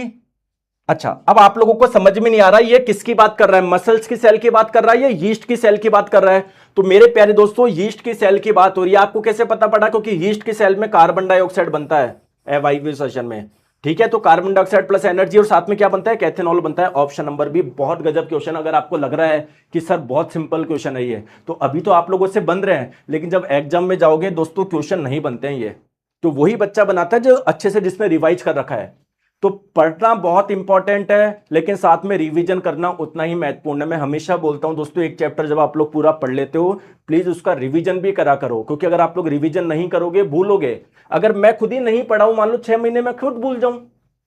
अच्छा अब आप लोगों को समझ में नहीं आ रहा ये किसकी बात कर रहा है? मसल्स की सेल की बात कर रहा है या यीस्ट की सेल की बात कर रहा है? तो मेरे प्यारे दोस्तों यीस्ट की सेल की बात हो रही है। आपको कैसे पता पड़ा? क्योंकि यीस्ट की सेल में कार्बन डाइऑक्साइड बनता है अवायवीय श्वसन में, ठीक है। तो कार्बन डाइऑक्साइड प्लस एनर्जी और साथ में क्या बनता है? एथेनॉल बनता है। ऑप्शन नंबर बी बहुत गजब क्वेश्चन। अगर आपको लग रहा है कि सर बहुत सिंपल क्वेश्चन है ये, तो अभी तो आप लोगों से बन रहे हैं, लेकिन जब एग्जाम में जाओगे दोस्तों क्वेश्चन नहीं बनते हैं ये, तो वही बच्चा बनाता है जो अच्छे से, जिसने रिवाइज कर रखा है। तो पढ़ना बहुत इंपॉर्टेंट है, लेकिन साथ में रिवीजन करना उतना ही महत्वपूर्ण है। मैं हमेशा बोलता हूं दोस्तों, एक चैप्टर जब आप लोग पूरा पढ़ लेते हो प्लीज उसका रिवीजन भी करा करो, क्योंकि अगर आप लोग रिवीजन नहीं करोगे भूलोगे। अगर मैं खुद ही नहीं पढ़ा हूं, मान लो 6 महीने में खुद भूल जाऊं,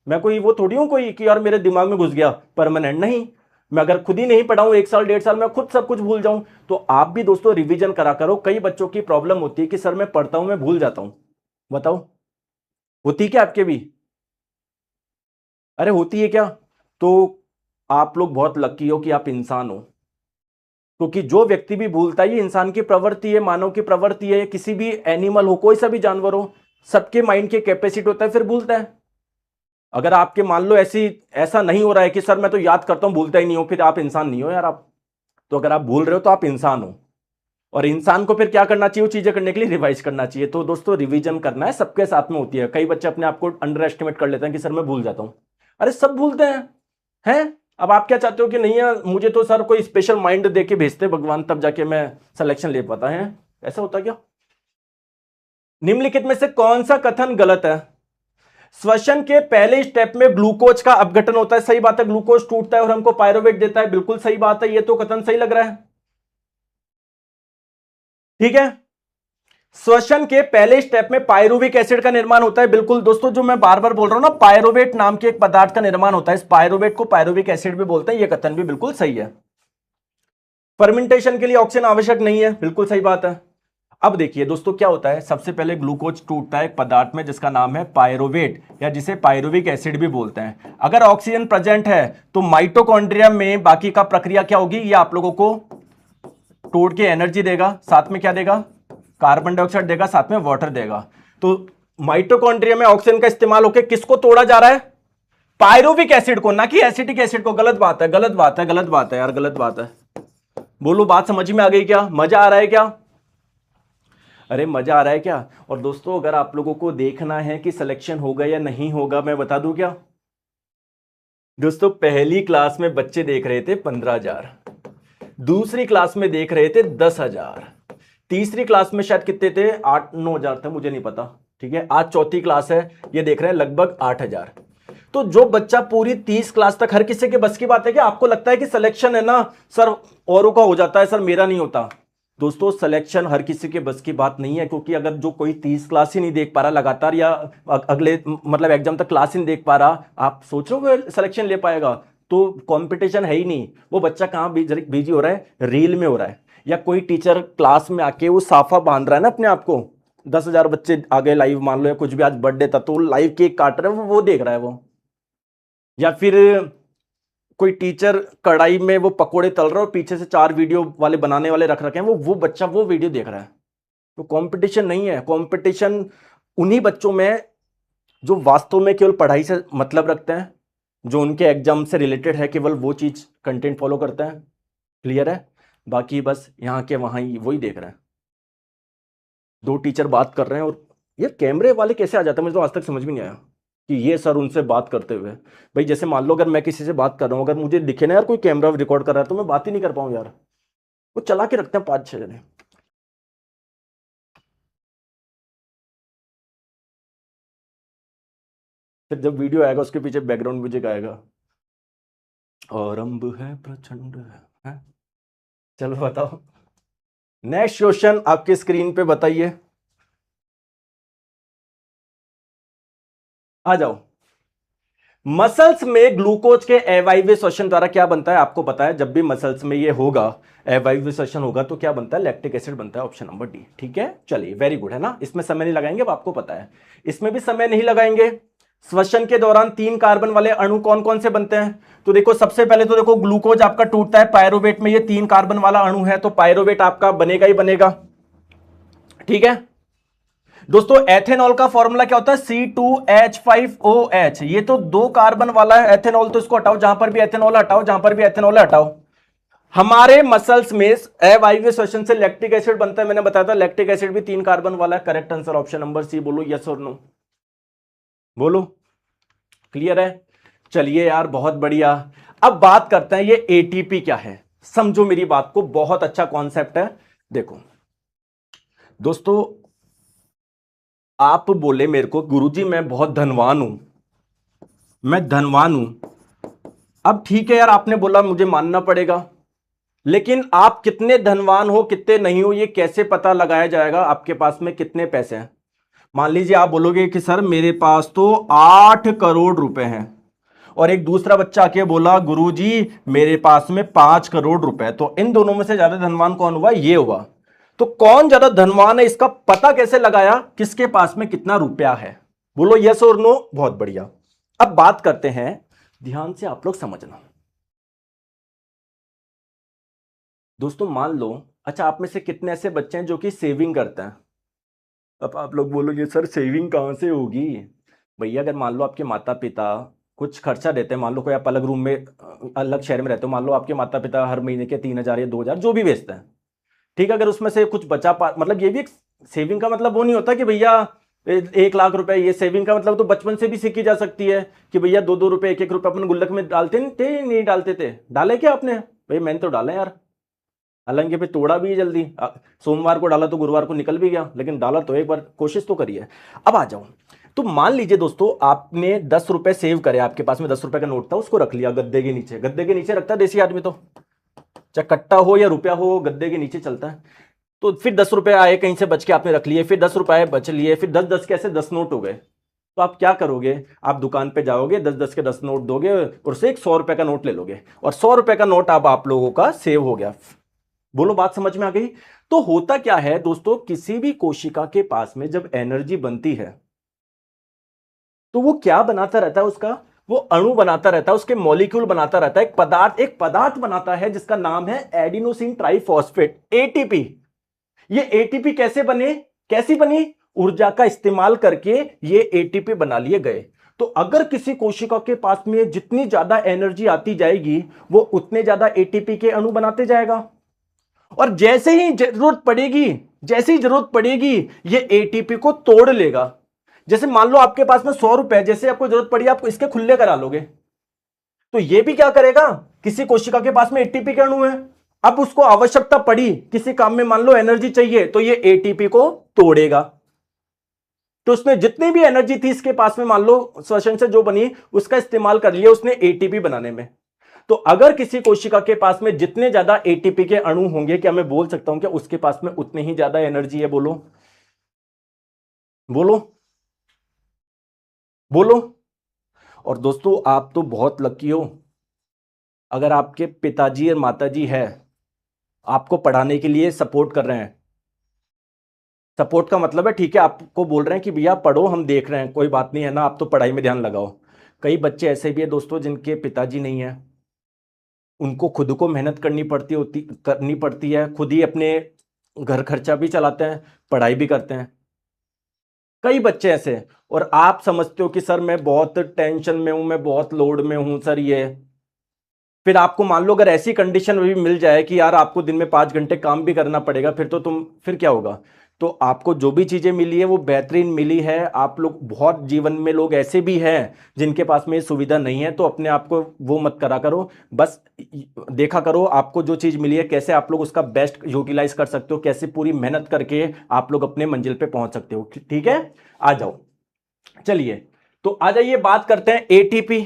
मैं कोई वो थोड़ी हूं कोई कि यार मेरे दिमाग में घुस गया परमानेंट, नहीं। मैं अगर खुद ही नहीं पढ़ा हूं 1 साल 1.5 साल में खुद सब कुछ भूल जाऊं। तो आप भी दोस्तों रिवीजन करा करो। कई बच्चों की प्रॉब्लम होती है कि सर मैं पढ़ता हूं मैं भूल जाता हूं। बताओ होती क्या आपके भी? अरे होती है क्या? तो आप लोग बहुत लकी हो कि आप इंसान हो, क्योंकि जो व्यक्ति भी भूलता है ये इंसान की प्रवृत्ति है, मानव की प्रवृत्ति है। किसी भी एनिमल हो, कोई सा भी जानवर हो, सबके माइंड के कैपेसिटी होता है, फिर भूलता है। अगर आपके मान लो ऐसा नहीं हो रहा है कि सर मैं तो याद करता हूं भूलता ही नहीं हूं, फिर आप इंसान नहीं हो यार आप। तो अगर आप भूल रहे हो तो आप इंसान हो, और इंसान को फिर क्या करना चाहिए? वो चीजें करने के लिए रिवाइज करना चाहिए। तो दोस्तों रिवीजन करना है, सबके साथ में होती है। कई बच्चे अपने आप को अंडर एस्टिमेट कर लेते हैं कि सर मैं भूल जाता हूं। अरे सब भूलते हैं। अब आप क्या चाहते हो कि नहीं है मुझे तो सर कोई स्पेशल माइंड दे के भेजते भगवान, तब जाके मैं सिलेक्शन ले पाता है? ऐसा होता क्या? निम्नलिखित में से कौन सा कथन गलत है? श्वसन के पहले स्टेप में ग्लूकोज का अपघटन होता है, सही बात है, ग्लूकोज टूटता है और हमको पायरुवेट देता है, बिल्कुल सही बात है, ये तो कथन सही लग रहा है। ठीक है, श्वसन के पहले स्टेप में पायरुविक एसिड का निर्माण होता है, बिल्कुल दोस्तों, जो मैं बार बार बोल रहा हूं ना, पायरुवेट नाम के एक पदार्थ का निर्माण होता है, इस पायरुवेट को पायरुविक एसिड भी बोलते हैं, यह कथन भी बिल्कुल सही है। फर्मेंटेशन के लिए ऑक्सीजन आवश्यक नहीं है, बिल्कुल सही बात है। अब देखिए दोस्तों क्या होता है, सबसे पहले ग्लूकोज टूटता है एक पदार्थ में जिसका नाम है पायरुवेट, या जिसे पायरुविक एसिड भी बोलते हैं। अगर ऑक्सीजन प्रेजेंट है तो माइटोकॉन्ड्रिया में बाकी का प्रक्रिया क्या होगी, ये आप लोगों को तोड़ के एनर्जी देगा, साथ में क्या देगा, कार्बन डाइऑक्साइड देगा, साथ में वाटर देगा। तो माइटोकॉन्ड्रिया में ऑक्सीजन का इस्तेमाल होकर किसको तोड़ा जा रहा है, पायरुविक एसिड को, ना कि एसिटिक एसिड को। गलत बात है, गलत बात है, गलत बात है यार, गलत बात है। बोलो बात समझ में आ गई क्या, मजा आ रहा है क्या, अरे मजा आ रहा है क्या। और दोस्तों अगर आप लोगों को देखना है कि सिलेक्शन होगा या नहीं होगा, मैं बता दूं क्या दोस्तों, पहली क्लास में बच्चे देख रहे थे 15,000, दूसरी क्लास में देख रहे थे 10,000, तीसरी क्लास में शायद कितने थे, 8-9 हजार थे, मुझे नहीं पता। ठीक है, आज चौथी क्लास है, ये देख रहे हैं लगभग 8,000। तो जो बच्चा पूरी 30 क्लास तक, हर किसी के बस की बात है कि आपको लगता है कि सिलेक्शन है ना सर औरों का हो जाता है, सर मेरा नहीं होता। दोस्तों सिलेक्शन हर किसी के बस की बात नहीं है, क्योंकि अगर जो कोई 30 क्लास ही नहीं देख पा रहा लगातार, या अगले मतलब एग्जाम तक क्लास ही नहीं देख पा रहा, आप सोच रहे हो सिलेक्शन ले पाएगा, तो कंपटीशन है ही नहीं। वो बच्चा कहाँ बिजी हो रहा है, रील में हो रहा है, या कोई टीचर क्लास में आके वो साफा बांध रहा है ना अपने आप को, 10,000 बच्चे आ गए लाइव मान लो, या कुछ भी, आज बर्थडे था तो लाइव केक काट रहे हैं, वो देख रहा है वो। या फिर कोई टीचर कढ़ाई में वो पकोड़े तल रहा है और पीछे से 4 वीडियो वाले बनाने वाले रख रखे हैं, वो बच्चा वो वीडियो देख रहा है। तो कंपटीशन नहीं है, कंपटीशन उन्हीं बच्चों में जो वास्तव में केवल पढ़ाई से मतलब रखते हैं, जो उनके एग्जाम से रिलेटेड है, केवल वो चीज कंटेंट फॉलो करते हैं। क्लियर है, बाकी बस यहाँ के वहां ही वही देख रहे हैं। 2 टीचर बात कर रहे हैं और ये कैमरे वाले कैसे आ जाते हैं, मुझे तो आज तक समझ में नहीं आया कि ये सर उनसे बात करते हुए, भाई जैसे मान लो अगर मैं किसी से बात कर रहा हूँ, अगर मुझे दिखे ना यार कोई कैमरा रिकॉर्ड कर रहा है, तो मैं बात ही नहीं कर पाऊँ यार, वो चला के रखते हैं 5-6 जने। फिर जब वीडियो आएगा उसके पीछे बैकग्राउंड म्यूजिक आएगा, और अम्ब है प्रचंड है। चलो बताओ, नेक्स्ट क्वेश्चन आपके स्क्रीन पे बताइए, आ जाओ। मसल्स में ग्लूकोज के अवायवीय श्वसन द्वारा क्या बनता है, आपको पता है, जब भी मसल्स में ये होगा, अवायवीय श्वसन होगा, तो क्या बनता है, लैक्टिक एसिड बनता है, ऑप्शन नंबर डी। ठीक है, चलिए वेरी गुड है ना, इसमें समय नहीं लगाएंगे, अब आपको पता है, इसमें भी समय नहीं लगाएंगे। श्वसन के दौरान 3 कार्बन वाले अणु कौन कौन से बनते हैं, तो देखो सबसे पहले तो देखो ग्लूकोज आपका टूटता है पायरुवेट में, ये 3 कार्बन वाला अणु है, तो पायरुवेट आपका बनेगा ही बनेगा। ठीक है दोस्तों, एथेनॉल का फॉर्मूला क्या होता है, C2H5OH, ये तो 2 कार्बन वाला है एथेनॉल, तो इसको हटाओ, जहां पर भी एथेनॉल हटाओ, जहां पर भी एथेनॉल हटाओ। हमारे मसल्स में अवायवीय श्वसन से लैक्टिक एसिड बनता है, मैंने बताया था लैक्टिक एसिड भी 3 कार्बन वाला है। Correct answer option number C, बोलो यस और नो, बोलो। क्लियर है, चलिए यार बहुत बढ़िया। अब बात करते हैं ये एटीपी क्या है, समझो मेरी बात को, बहुत अच्छा कॉन्सेप्ट है। देखो दोस्तों, आप बोले मेरे को गुरुजी मैं बहुत धनवान हूं, मैं धनवान हूं, अब ठीक है यार, आपने बोला मुझे मानना पड़ेगा, लेकिन आप कितने धनवान हो कितने नहीं हो ये कैसे पता लगाया जाएगा, आपके पास में कितने पैसे हैं। मान लीजिए आप बोलोगे कि सर मेरे पास तो 8 करोड़ रुपए हैं, और एक दूसरा बच्चा आके बोला गुरुजी मेरे पास में 5 करोड़ रुपए, तो इन दोनों में से ज्यादा धनवान कौन हुआ, ये हुआ। तो कौन ज्यादा धनवान है इसका पता कैसे लगाया, किसके पास में कितना रुपया है, बोलो यस और नो, बहुत बढ़िया। अब बात करते हैं, ध्यान से आप लोग समझना दोस्तों, मान लो अच्छा आप में से कितने ऐसे बच्चे हैं जो कि सेविंग करते हैं। अब आप लोग बोलोगे सर सेविंग कहां से होगी, भैया अगर मान लो आपके माता पिता कुछ खर्चा देते हैं, मान लो कोई आप अलग रूम में अलग शहर में रहते हो, मान लो आपके माता पिता हर महीने के 3,000 या 2,000 जो भी बेचते हैं, ठीक है, अगर उसमें से कुछ बचा पा, मतलब ये भी एक सेविंग का मतलब वो नहीं होता कि भैया 1,00,000 रुपए, ये सेविंग का मतलब तो बचपन से भी सीखी जा सकती है कि भैया 2-2 रुपए 1-1 रुपए अपन गुल्लक में डालते थे, नहीं डालते थे, डाले क्या आपने, भाई मैंने तो डाला यार, हालांकि फिर तोड़ा भी जल्दी, सोमवार को डाला तो गुरुवार को निकल भी गया, लेकिन डाला तो एक बार, कोशिश तो करिए। अब आ जाओ, तो मान लीजिए दोस्तों आपने 10 रुपए सेव करे, आपके पास में 10 रुपए का नोट था, उसको रख लिया गद्दे के नीचे। गद्दे के नीचे रखता है देसी आदमी तो, चाहे कट्टा हो या रुपया हो, गद्दे के नीचे चलता है। तो फिर 10 रुपए आए कहीं से बच के, आपने रख लिए, फिर 10 रुपए बच लिए, फिर 10-10 के ऐसे 10 नोट हो गए। तो आप क्या करोगे, आप दुकान पे जाओगे, 10-10 के 10 नोट दोगे और से एक 100 रुपए का नोट ले लोगे, और 100 रुपए का नोट अब आप लोगों का सेव हो गया। बोलो बात समझ में आ गई। तो होता क्या है दोस्तों, किसी भी कोशिका के पास में जब एनर्जी बनती है तो वो क्या बनाता रहता है, उसका वो अणु बनाता रहता है, उसके मॉलिक्यूल बनाता रहता है, एक पदार्थ बनाता है जिसका नाम है एडिनोसिन ट्राइफॉस्फेट, एटीपी। ये एटीपी कैसी बनी, ऊर्जा का इस्तेमाल करके ये एटीपी बना लिए गए। तो अगर किसी कोशिका के पास में जितनी ज्यादा एनर्जी आती जाएगी, वो उतने ज्यादा एटीपी के अणु बनाते जाएगा, और जैसे ही जरूरत पड़ेगी ये एटीपी को तोड़ लेगा। जैसे मान लो आपके पास में 100 रुपए, जैसे आपको जरूरत पड़ी आप इसके खुले करा लोगे, तो ये भी क्या करेगा, किसी कोशिका के पास में एटीपी के अणु है, अब उसको आवश्यकता पड़ी किसी काम में, मान लो एनर्जी चाहिए, तो ये एटीपी को तोड़ेगा। तो उसमें जितनी भी एनर्जी थी इसके पास में, मान लो श्वसन से जो बनी, उसका इस्तेमाल कर लिया उसने एटीपी बनाने में। तो अगर किसी कोशिका के पास में जितने ज्यादा एटीपी के अणु होंगे, क्या मैं बोल सकता हूं कि उसके पास में उतनी ही ज्यादा एनर्जी है? बोलो बोलो बोलो। और दोस्तों आप तो बहुत लकी हो, अगर आपके पिताजी और माताजी है आपको पढ़ाने के लिए सपोर्ट कर रहे हैं। सपोर्ट का मतलब है, ठीक है, आपको बोल रहे हैं कि भैया पढ़ो, हम देख रहे हैं, कोई बात नहीं है ना, आप तो पढ़ाई में ध्यान लगाओ। कई बच्चे ऐसे भी है दोस्तों जिनके पिताजी नहीं है, उनको खुद को मेहनत करनी पड़ती है, खुद ही अपने घर खर्चा भी चलाते हैं, पढ़ाई भी करते हैं। कई बच्चे ऐसे हैं, और आप समझते हो कि सर मैं बहुत टेंशन में हूं, मैं बहुत लोड में हूं सर, ये फिर आपको मान लो अगर ऐसी कंडीशन में भी मिल जाए कि यार आपको दिन में 5 घंटे काम भी करना पड़ेगा, फिर क्या होगा? तो आपको जो भी चीजें मिली है वो बेहतरीन मिली है। आप लोग बहुत, जीवन में लोग ऐसे भी हैं जिनके पास में ये सुविधा नहीं है, तो अपने आप को वो मत करा करो, बस देखा करो आपको जो चीज मिली है कैसे आप लोग उसका बेस्ट यूटिलाइज कर सकते हो, कैसे पूरी मेहनत करके आप लोग अपने मंजिल पे पहुंच सकते हो। ठीक है, आ जाओ, चलिए तो आ जाइए, बात करते हैं एटीपी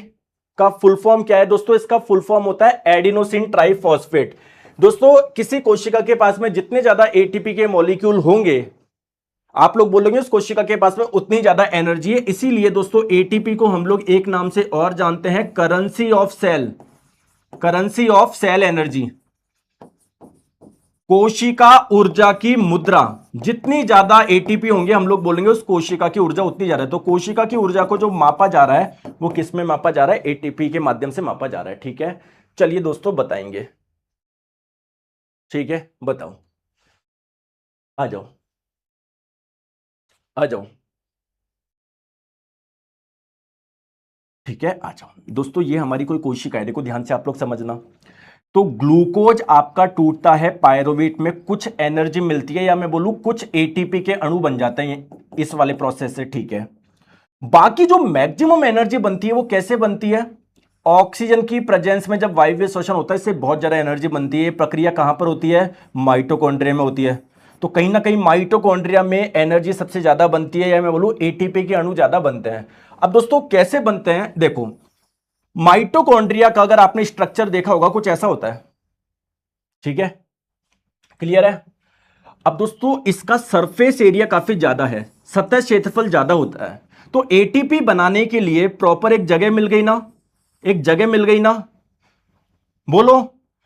का फुल फॉर्म क्या है दोस्तों। इसका फुल फॉर्म होता है एडिनोसिन ट्राइफॉस्फेट। दोस्तों किसी कोशिका के पास में जितने ज्यादा एटीपी के मॉलिक्यूल होंगे, आप लोग बोलोगे उस कोशिका के पास में उतनी ज्यादा एनर्जी है। इसीलिए दोस्तों एटीपी को हम लोग एक नाम से और जानते हैं, करेंसी ऑफ सेल एनर्जी, कोशिका ऊर्जा की मुद्रा। जितनी ज्यादा एटीपी होंगे हम लोग बोलेंगे उस कोशिका की ऊर्जा उतनी ज्यादा है। तो कोशिका की ऊर्जा को जो मापा जा रहा है वो किस में मापा जा रहा है? एटीपी के माध्यम से मापा जा रहा है। ठीक है, चलिए दोस्तों बताएंगे। ठीक है, बताओ, आ जाओ आ जाओ। ठीक है, आ जाओ दोस्तों, ये हमारी कोई कोशिका है, देखो ध्यान से आप लोग समझना। तो ग्लूकोज आपका टूटता है पायरोवेट में, कुछ एनर्जी मिलती है, या मैं बोलूं कुछ एटीपी के अणु बन जाते हैं इस वाले प्रोसेस से। ठीक है, बाकी जो मैक्सिमम एनर्जी बनती है वो कैसे बनती है? ऑक्सीजन की प्रेजेंस में जब वायवीय श्वसन होता है इससे बहुत ज्यादा एनर्जी बनती है। प्रक्रिया कहां पर होती है? माइटोकॉन्ड्रिया में होती है। तो कहीं ना कहीं माइटोकॉन्ड्रिया में एनर्जी सबसे ज्यादा बनती है, या मैं बोलूं एटीपी के अणु ज्यादा बनते हैं। अब दोस्तों कैसे बनते हैं, देखो माइटोकॉन्ड्रिया का अगर आपने स्ट्रक्चर देखा होगा कुछ ऐसा होता है। ठीक है, क्लियर है? अब दोस्तों इसका सरफेस एरिया काफी ज्यादा है, सतह क्षेत्रफल ज्यादा होता है। तो एटीपी बनाने के लिए प्रॉपर एक जगह मिल गई ना, एक जगह मिल गई ना, बोलो।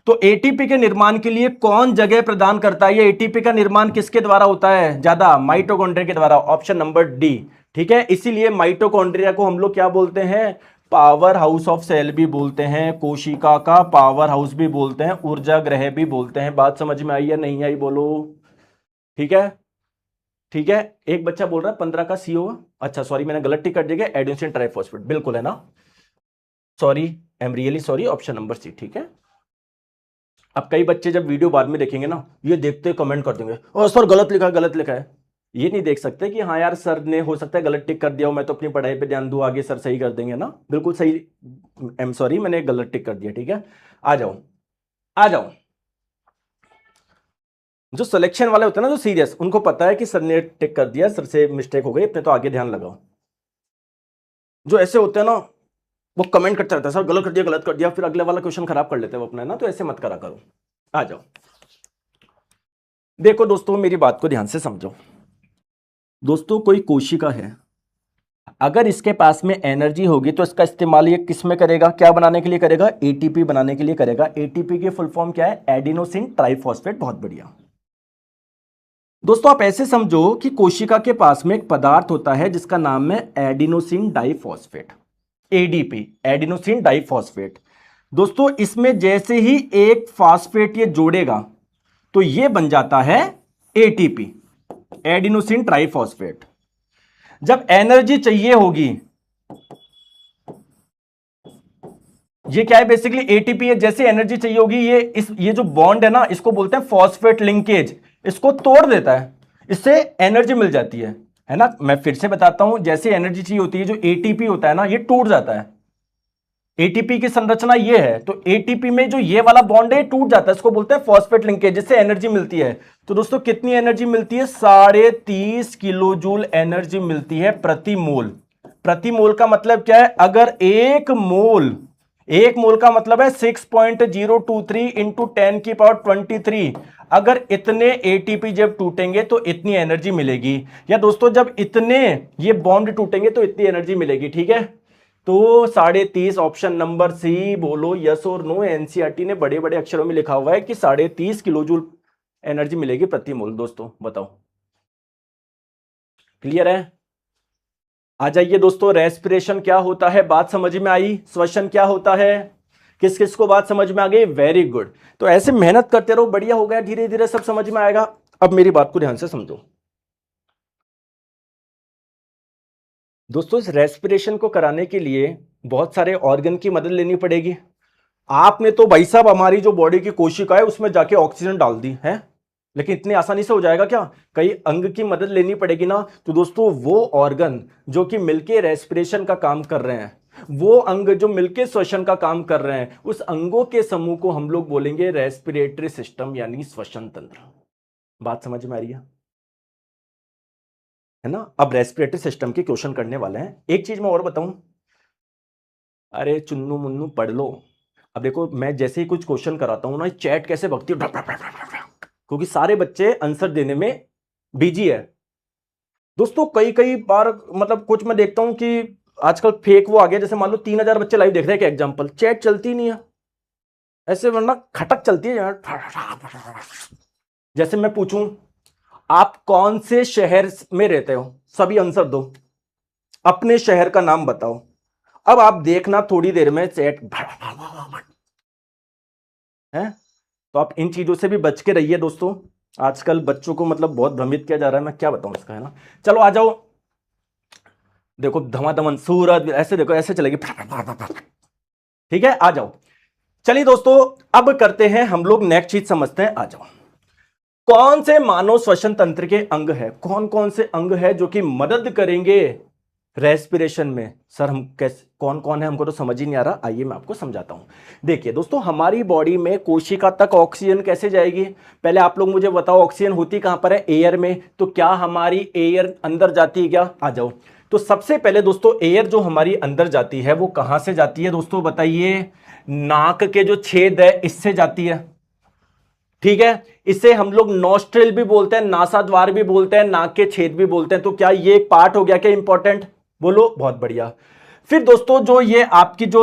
तो एटीपी के निर्माण के लिए कौन जगह प्रदान करता है? ये एटीपी का निर्माण किसके द्वारा होता है ज्यादा? माइटोकॉन्ड्रिया के द्वारा, ऑप्शन नंबर डी। ठीक है, इसीलिए माइटोकॉन्ड्रिया को हम लोग क्या बोलते हैं? पावर हाउस ऑफ सेल भी बोलते हैं, कोशिका का पावर हाउस भी बोलते हैं, ऊर्जा ग्रह भी बोलते हैं। बात समझ में आई या नहीं आई? बोलो। ठीक है, ठीक है। एक बच्चा बोल रहा है 15 का सी होगा। अच्छा सॉरी, मैंने गलत टिक कर दिया, एडिनोसिन ट्राइफॉस्फेट बिल्कुल है ना, sorry, I am really sorry, option number C. ठीक है, अब कई बच्चे जब वीडियो बाद में देखेंगे ना, ये देखते कमेंट कर देंगे, और सर गलत लिखा है, गलत लिखा है। ये नहीं देख सकते कि हाँ यार सर ने हो सकता है गलत टिक कर दिया हो, मैं तो अपनी पढ़ाई पे ध्यान दूं, आगे सर सही कर देंगे ना, बिल्कुल सही। आई एम सॉरी, मैंने गलत टिक कर दिया। ठीक है, आ जाओ आ जाओ। जो सिलेक्शन वाले होते हैं ना, जो सीरियस, उनको पता है कि सर ने टिक कर दिया, सर से मिस्टेक हो गई, अपने तो आगे ध्यान लगाओ। जो ऐसे होते हैं ना, वो कमेंट करते रहता है, सर गलत कर दिया, गलत कर दिया, फिर अगले वाला क्वेश्चन खराब कर लेते हैं वो अपना, ना, तो ऐसे मत करा करो। आ जाओ, देखो दोस्तों मेरी बात को ध्यान से समझो। दोस्तों कोई कोशिका है, अगर इसके पास में एनर्जी होगी तो इसका इस्तेमाल ये किस में करेगा, क्या बनाने के लिए करेगा, एटीपी बनाने के लिए करेगा। एटीपी की फुल फॉर्म क्या है, एडिनोसिन ट्राइफॉस्फेट। बहुत बढ़िया दोस्तों, आप ऐसे समझो कि कोशिका के पास में एक पदार्थ होता है जिसका नाम है adenosine diphosphate, ADP, adenosine diphosphate. दोस्तों इसमें जैसे ही एक फास्फेट ये जोड़ेगा तो ये बन जाता है एटीपी, एडिनोसिन ट्राइफॉस्फेट। जब एनर्जी चाहिए होगी, ये क्या है, बेसिकली एटीपी है, जैसे एनर्जी चाहिए होगी ये जो बॉन्ड है ना, इसको बोलते हैं फॉस्फेट लिंकेज, इसको तोड़ देता है, इससे एनर्जी मिल जाती है ना। मैं फिर से बताता हूं, जैसे एनर्जी चाहिए होती है, जो एटीपी होता है ना, ये टूट जाता है। एटीपी की संरचना ये है, तो एटीपी में जो ये वाला बॉन्ड है टूट जाता है, इसको बोलते हैं फॉस्फेट लिंकेज, जिससे एनर्जी मिलती है। तो दोस्तों कितनी एनर्जी मिलती है, 30.5 किलो जूल एनर्जी मिलती है प्रति मोल। प्रति मोल का मतलब क्या है, अगर एक मोल का मतलब है 6.023 इंटू 10 की पावर 23, अगर इतने एटीपी जब टूटेंगे तो इतनी एनर्जी मिलेगी। या दोस्तों जब इतने ये बॉन्ड टूटेंगे तो इतनी एनर्जी मिलेगी, ठीक है। तो 30.5 ऑप्शन नंबर सी, बोलो यस और नो। एनसीईआरटी ने बड़े बड़े अक्षरों में लिखा हुआ है कि 30.5 किलो जूल एनर्जी मिलेगी प्रति मोल। दोस्तों बताओ, क्लियर है? आ जाइए दोस्तों, रेस्पिरेशन क्या होता है, बात समझ में आई? श्वसन क्या होता है, किस किस को बात समझ में आ गई? Very good. तो ऐसे मेहनत करते रहो, बढ़िया हो गया, धीरे धीरे सब समझ में आएगा। अब मेरी बात को ध्यान से समझो दोस्तों, इस रेस्पिरेशन को कराने के लिए बहुत सारे ऑर्गन की मदद लेनी पड़ेगी। आपने तो भाई साहब हमारी जो बॉडी की कोशिका है उसमें जाके ऑक्सीजन डाल दी है, लेकिन इतनी आसानी से हो जाएगा क्या? कई अंग की मदद लेनी पड़ेगी ना। तो दोस्तों वो ऑर्गन जो कि मिलके रेस्पिरेशन का काम कर रहे हैं, वो अंग जो मिलके श्वसन का काम कर रहे हैं, उस अंगों के समूह को हम लोग बोलेंगे रेस्पिरेटरी सिस्टम, यानी श्वसन तंत्र। बात समझ में आ रही है ना? अब रेस्पिरेटरी सिस्टम के क्वेश्चन करने वाले हैं। एक चीज मैं और बताऊं, अरे चुन्नू मुन्नू पढ़ लो। अब देखो मैं जैसे ही कुछ क्वेश्चन कराता हूं ना, चैट कैसे भगती है, क्योंकि सारे बच्चे आंसर देने में बिजी है। दोस्तों कई कई बार मतलब कुछ मैं देखता हूं कि आजकल फेक वो आ गया, जैसे मान लो 3000 बच्चे लाइव देख रहे हैं, कि एग्जांपल चैट चलती नहीं है ऐसे, वरना खटक चलती है यार। जैसे मैं पूछूं आप कौन से शहर में रहते हो, सभी आंसर दो, अपने शहर का नाम बताओ। अब आप देखना थोड़ी देर में चैट है। तो आप इन चीजों से भी बच के रहिए दोस्तों। आजकल बच्चों को मतलब बहुत भ्रमित किया जा रहा है, मैं क्या बताऊं इसका, है ना। चलो आ जाओ, देखो धमाधमन सूरज ऐसे, देखो ऐसे चलेगी, ठीक है। आ जाओ, चलिए दोस्तों अब करते हैं हम लोग नेक्स्ट चीज समझते हैं। आ जाओ, कौन से मानव श्वसन तंत्र के अंग है, कौन कौन से अंग है जो कि मदद करेंगे रेस्पिरेशन में? सर हम कैसे, कौन कौन है, हमको तो समझ ही नहीं आ रहा। आइए मैं आपको समझाता हूं। देखिए दोस्तों, हमारी बॉडी में कोशिका तक ऑक्सीजन कैसे जाएगी? पहले आप लोग मुझे बताओ, ऑक्सीजन होती कहां पर है? एयर में। तो क्या हमारी एयर अंदर जाती है क्या? आ जाओ। तो सबसे पहले दोस्तों एयर जो हमारी अंदर जाती है वो कहां से जाती है दोस्तों, बताइए? नाक के जो छेद है इससे जाती है, ठीक है। इसे हम लोग नॉस्ट्रिल भी बोलते हैं, नासाद्वार भी बोलते हैं, नाक के छेद भी बोलते हैं। तो क्या ये एक पार्ट हो गया क्या इंपॉर्टेंट? बोलो, बहुत बढ़िया। फिर दोस्तों जो ये आपकी जो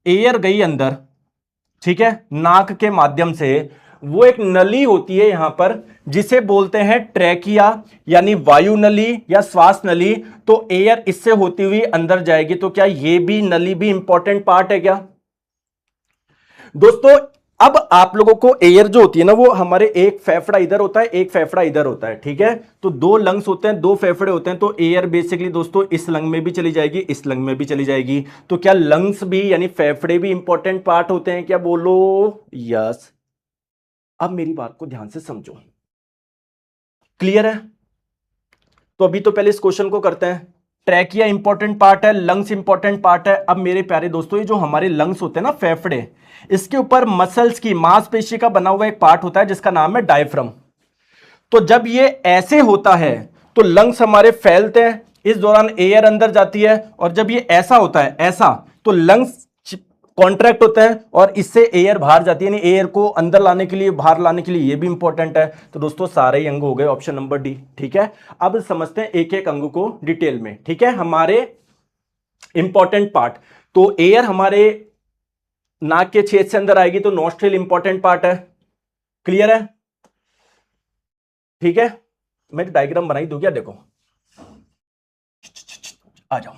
एयर गई अंदर, ठीक है, नाक के माध्यम से, वो एक नली होती है यहां पर, जिसे बोलते हैं ट्रैकिया, यानी वायु नली या श्वास नली। तो एयर इससे होती हुई अंदर जाएगी। तो क्या ये भी नली भी इंपॉर्टेंट पार्ट है क्या दोस्तों? अब आप लोगों को एयर जो होती है ना, वो हमारे एक फेफड़ा इधर होता है, एक फेफड़ा इधर होता है, ठीक है। तो दो लंग्स होते हैं, दो फेफड़े होते हैं। तो एयर बेसिकली दोस्तों इस लंग में भी चली जाएगी, इस लंग में भी चली जाएगी। तो क्या लंग्स भी यानी फेफड़े भी इंपॉर्टेंट पार्ट होते हैं क्या? बोलो यस। अब मेरी बात को ध्यान से समझो, क्लियर है? तो अभी तो पहले इस क्वेश्चन को करते हैं। ट्रैकिया इंपॉर्टेंट पार्ट है, लंग्स इंपॉर्टेंट पार्ट है। अब मेरे प्यारे दोस्तों, ये जो हमारे लंग्स होते हैं ना, फेफड़े, इसके ऊपर मसल्स की, मांसपेशी का बना हुआ एक पार्ट होता है जिसका नाम है डायफ्राम। तो जब ये ऐसे होता है तो लंग्स हमारे फैलते हैं, इस दौरान एयर अंदर जाती है, और जब ये ऐसा होता है, ऐसा, तो लंग्स कॉन्ट्रैक्ट होता है और इससे एयर बाहर जाती है, यानी एयर को अंदर लाने के लिए, बाहर लाने के लिए, ये भी इंपॉर्टेंट है। तो दोस्तों सारे ही अंग हो गए, ऑप्शन नंबर डी। ठीक है, अब समझते हैं एक एक अंग को डिटेल में। ठीक है, हमारे इंपॉर्टेंट पार्ट, तो एयर हमारे नाक के छेद से अंदर आएगी, तो नॉस्ट्रिल इंपॉर्टेंट पार्ट है। क्लियर है? ठीक है, मैं डायग्राम बनाई दूं क्या? देखो, आ जाओ।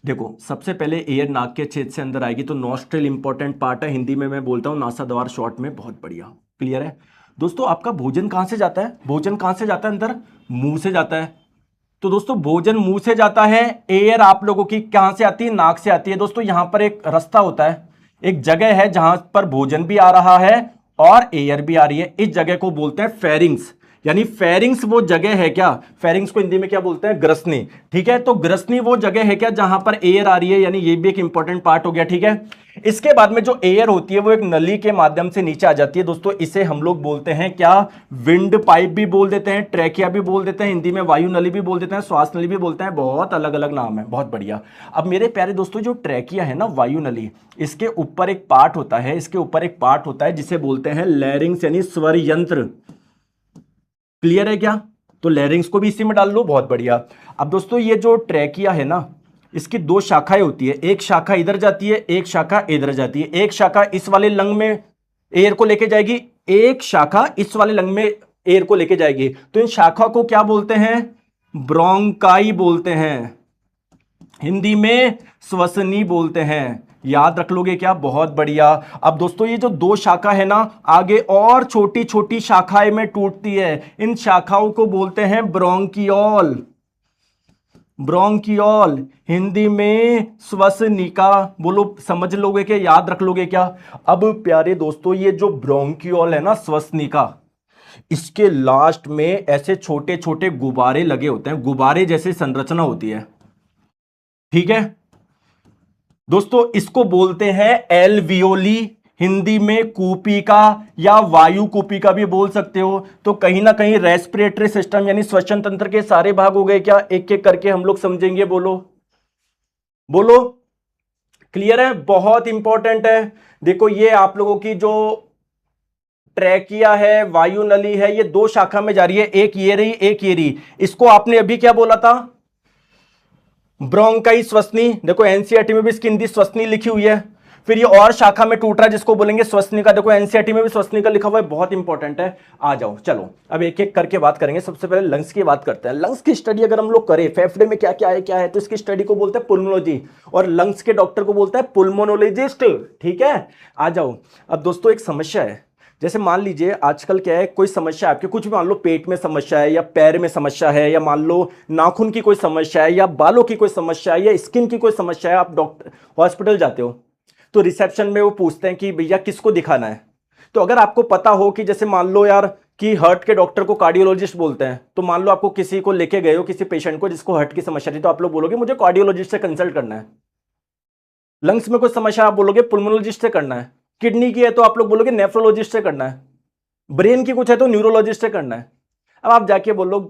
देखो, सबसे पहले एयर नाक के छेद से अंदर आएगी, तो नॉस्ट्रिल इंपॉर्टेंट पार्ट है, हिंदी में मैं बोलता हूं नासा द्वार शॉर्ट में। बहुत बढ़िया, क्लियर है दोस्तों। आपका भोजन कहां से जाता है? भोजन कहां से जाता है अंदर? मुंह से जाता है। तो दोस्तों भोजन मुंह से जाता है, एयर आप लोगों की कहां से आती है? नाक से आती है। दोस्तों यहां पर एक रास्ता होता है, एक जगह है जहां पर भोजन भी आ रहा है और एयर भी आ रही है। इस जगह को बोलते हैं फेरिंग्स, यानी फेरिंग्स वो जगह है क्या? फेरिंग्स को हिंदी में क्या बोलते हैं? ग्रसनी। ठीक है, तो ग्रसनी वो जगह है क्या जहां पर एयर आ रही है, यानी ये भी एक इंपॉर्टेंट पार्ट हो गया। ठीक है, इसके बाद में जो एयर होती है वो एक नली के माध्यम से नीचे आ जाती है। दोस्तों इसे हम लोग बोलते हैं क्या? विंड पाइप भी बोल देते हैं, ट्रैकिया भी बोल देते हैं, हिंदी में वायु नली भी बोल देते हैं, श्वास नली भी बोलते हैं, बहुत अलग अलग नाम है। बहुत बढ़िया। अब मेरे प्यारे दोस्तों, जो ट्रैकिया है ना, वायु नली, इसके ऊपर एक पार्ट होता है, इसके ऊपर एक पार्ट होता है जिसे बोलते हैं लैरिंग्स, यानी स्वर यंत्र। क्लियर है क्या? तो लैरिंग्स को भी इसी में डाल लो। बहुत बढ़िया। अब दोस्तों ये जो ट्रैकिया है ना, इसकी दो शाखाएं होती है, एक शाखा इधर जाती है, एक शाखा इधर जाती है। एक शाखा इस वाले लंग में एयर को लेके जाएगी, एक शाखा इस वाले लंग में एयर को लेके जाएगी। तो इन शाखा को क्या बोलते हैं? ब्रोंकाई बोलते हैं, हिंदी में श्वसनी बोलते हैं। याद रख लोगे क्या? बहुत बढ़िया। अब दोस्तों ये जो दो शाखा है ना, आगे और छोटी छोटी शाखाएं में टूटती है, इन शाखाओं को बोलते हैं ब्रोंकियोल। ब्रोंकियोल, हिंदी में श्वसनिका। बोलो, समझ लोगे क्या? याद रख लोगे क्या? अब प्यारे दोस्तों, ये जो ब्रोंकियोल है ना, श्वसनिका, इसके लास्ट में ऐसे छोटे छोटे गुब्बारे लगे होते हैं, गुब्बारे जैसे संरचना होती है। ठीक है दोस्तों, इसको बोलते हैं एल्वियोली, हिंदी में कूपिका या वायु कूपिका भी बोल सकते हो। तो कहीं ना कहीं रेस्पिरेटरी सिस्टम यानी श्वसन तंत्र के सारे भाग हो गए क्या? एक एक करके हम लोग समझेंगे। बोलो बोलो, क्लियर है? बहुत इंपॉर्टेंट है। देखो, ये आप लोगों की जो ट्रैकिया है, वायु नली है, ये दो शाखा में जा रही है, एक ये रही, एक ये रही। इसको आपने अभी क्या बोला था? ब्रोंकाई श्वसनी। देखो एनसीईआरटी में भी इसकी हिंदी श्वसनी लिखी हुई है। फिर ये और शाखा में टूट रहा है जिसको बोलेंगे श्वसनी का। देखो एनसीईआरटी में भी श्वसनी का लिखा हुआ है, बहुत इंपॉर्टेंट है। आ जाओ, चलो अब एक एक करके बात करेंगे। सबसे पहले लंग्स की बात करते हैं। लंग्स की स्टडी अगर हम लोग करें, फेफड़े में क्या क्या है, तो इसकी स्टडी को बोलते हैं पुल्मोनोलॉजी, और लंग्स के डॉक्टर को बोलता है पुल्मोनोलॉजिस्ट। ठीक है, आ जाओ। अब दोस्तों एक समस्या है, जैसे मान लीजिए आजकल क्या है, कोई समस्या आपके, कुछ भी मान लो, पेट में समस्या है, या पैर में समस्या है, या मान लो नाखून की कोई समस्या है, या बालों की कोई समस्या है, या स्किन की कोई समस्या है। आप डॉक्टर हॉस्पिटल जाते हो तो रिसेप्शन में वो पूछते हैं कि भैया किसको दिखाना है। तो अगर आपको पता हो कि जैसे मान लो यार कि हार्ट के डॉक्टर को कार्डियोलॉजिस्ट बोलते हैं, तो मान लो आपको किसी को लेके गए हो, किसी पेशेंट को जिसको हार्ट की समस्या थी, तो आप लोग बोलोगे मुझे कार्डियोलॉजिस्ट से कंसल्ट करना है। लंग्स में कोई समस्या, आप बोलोगे पुल्मोनोलॉजिस्ट से करना है। किडनी की है तो आप लोग बोलोगे नेफ्रोलॉजिस्ट से करना है। ब्रेन की कुछ है तो न्यूरोलॉजिस्ट से करना है। अब आप जाके बोलो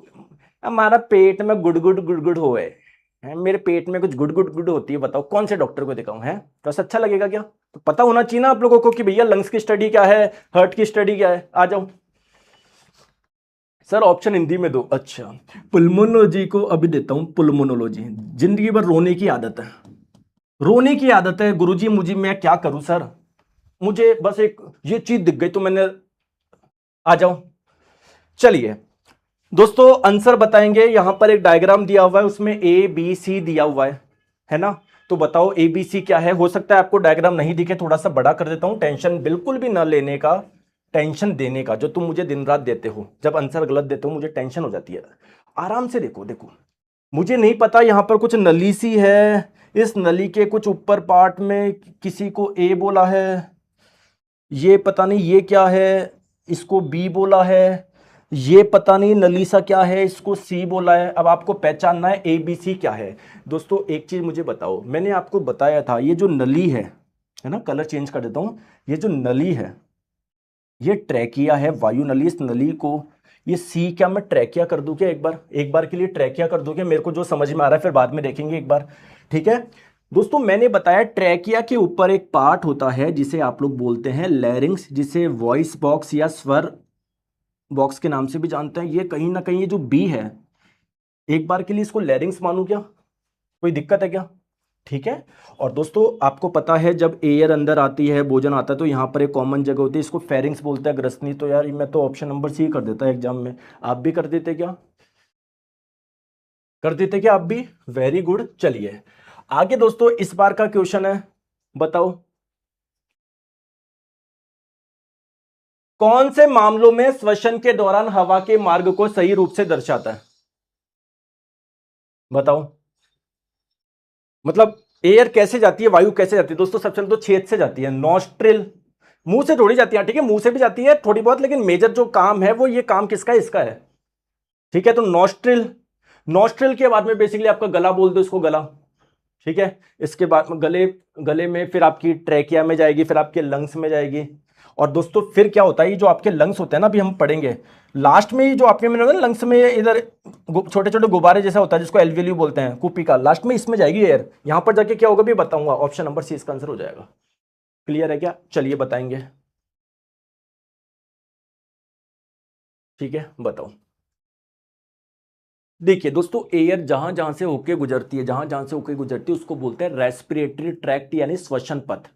हमारा पेट में गुड़गुड़ हो है, मेरे पेट में कुछ गुड़ होती है, बताओ कौन से डॉक्टर को दिखाऊं? है तो अच्छा लगेगा क्या? तो पता होना चाहिए ना आप लोगों को कि भैया लंग्स की स्टडी क्या है, हार्ट की स्टडी क्या है। आ जाओ सर, ऑप्शन हिंदी में दो। अच्छा, पुल्मोनोलॉजी को अभी देता हूं। पुल्मोनोलॉजी, जिंदगी भर रोने की आदत है, रोने की आदत है गुरुजी, मुझे मैं क्या करूं सर, मुझे बस एक ये चीज दिख गई तो मैंने। आ जाओ, चलिए दोस्तों आंसर बताएंगे। यहां पर एक डायग्राम दिया हुआ है, उसमें ए बी सी दिया हुआ है ना? तो बताओ ए बी सी क्या है। हो सकता है आपको डायग्राम नहीं दिखे, थोड़ा सा बड़ा कर देता हूं। टेंशन बिल्कुल भी ना लेने का, टेंशन देने का जो तुम मुझे दिन रात देते हो, जब आंसर गलत देते हो मुझे टेंशन हो जाती है। आराम से देखो, देखो मुझे नहीं पता, यहां पर कुछ नली सी है, इस नली के कुछ ऊपर पार्ट में किसी को ए बोला है, ये पता नहीं ये क्या है, इसको बी बोला है, ये पता नहीं नली सा क्या है, इसको सी बोला है। अब आपको पहचानना है ए बी सी क्या है। दोस्तों एक चीज मुझे बताओ, मैंने आपको बताया था ये जो नली है ना, कलर चेंज कर देता हूं, ये जो नली है ये ट्रैकिया है, वायु नली। इस नली को ये सी क्या मैं ट्रैकिया कर दूं क्या? एक बार के लिए ट्रैकिया कर दूं क्या? मेरे को जो समझ में आ रहा है फिर बाद में देखेंगे एक बार, ठीक है दोस्तों। मैंने बताया ट्रैकिया के ऊपर एक पार्ट होता है जिसे आप लोग बोलते हैं लैरिंग्स, जिसे वॉइस बॉक्स या स्वर बॉक्स के नाम से भी जानते हैं। ये कहीं ना कहीं ये जो बी है, एक बार के लिए इसको लैरिंग्स मानूं क्या? कोई दिक्कत है क्या? ठीक है। और दोस्तों आपको पता है जब एयर अंदर आती है, भोजन आता है, तो यहाँ पर एक कॉमन जगह होती है, इसको फेरिंग्स बोलते हैं, ग्रसनी। तो यार मैं तो ऑप्शन नंबर सी कर देता एग्जाम में। आप भी कर देते क्या? कर देते क्या आप भी? Very good. चलिए आगे दोस्तों, इस बार का क्वेश्चन है, बताओ कौन से मामलों में श्वसन के दौरान हवा के मार्ग को सही रूप से दर्शाता है? बताओ, मतलब एयर कैसे जाती है, वायु कैसे जाती है दोस्तों? सबसे पहले तो छेद से जाती है, नॉस्ट्रिल, मुंह से थोड़ी जाती है, ठीक है मुंह से भी जाती है थोड़ी बहुत, लेकिन मेजर जो काम है वो ये काम किसका है? इसका है, ठीक है। तो नॉस्ट्रिल, नॉस्ट्रिल के बाद में बेसिकली आपका गला बोल दो इसको, गला, ठीक है। इसके बाद में गले, गले में फिर आपकी ट्रैकिया में जाएगी, फिर आपके लंग्स में जाएगी। और दोस्तों फिर क्या होता है, ये जो आपके लंग्स होते हैं ना, अभी हम पढ़ेंगे लास्ट में, ये जो आपके मैंने लंग्स में इधर छोटे छोटे गुब्बारे जैसा होता है जिसको एल्वियली बोलते हैं, कुपी का, लास्ट में इसमें जाएगी एयर। यहां पर जाके क्या होगा भी बताऊंगा। ऑप्शन नंबर सी इसका आंसर हो जाएगा। क्लियर है क्या? चलिए बताएंगे, ठीक है बताओ। देखिए दोस्तों, एयर जहां जहां से होके गुजरती है, जहां जहां से होके गुजरती है उसको बोलते हैं रेस्पिरेटरी ट्रैक्ट यानी श्वसन पथ।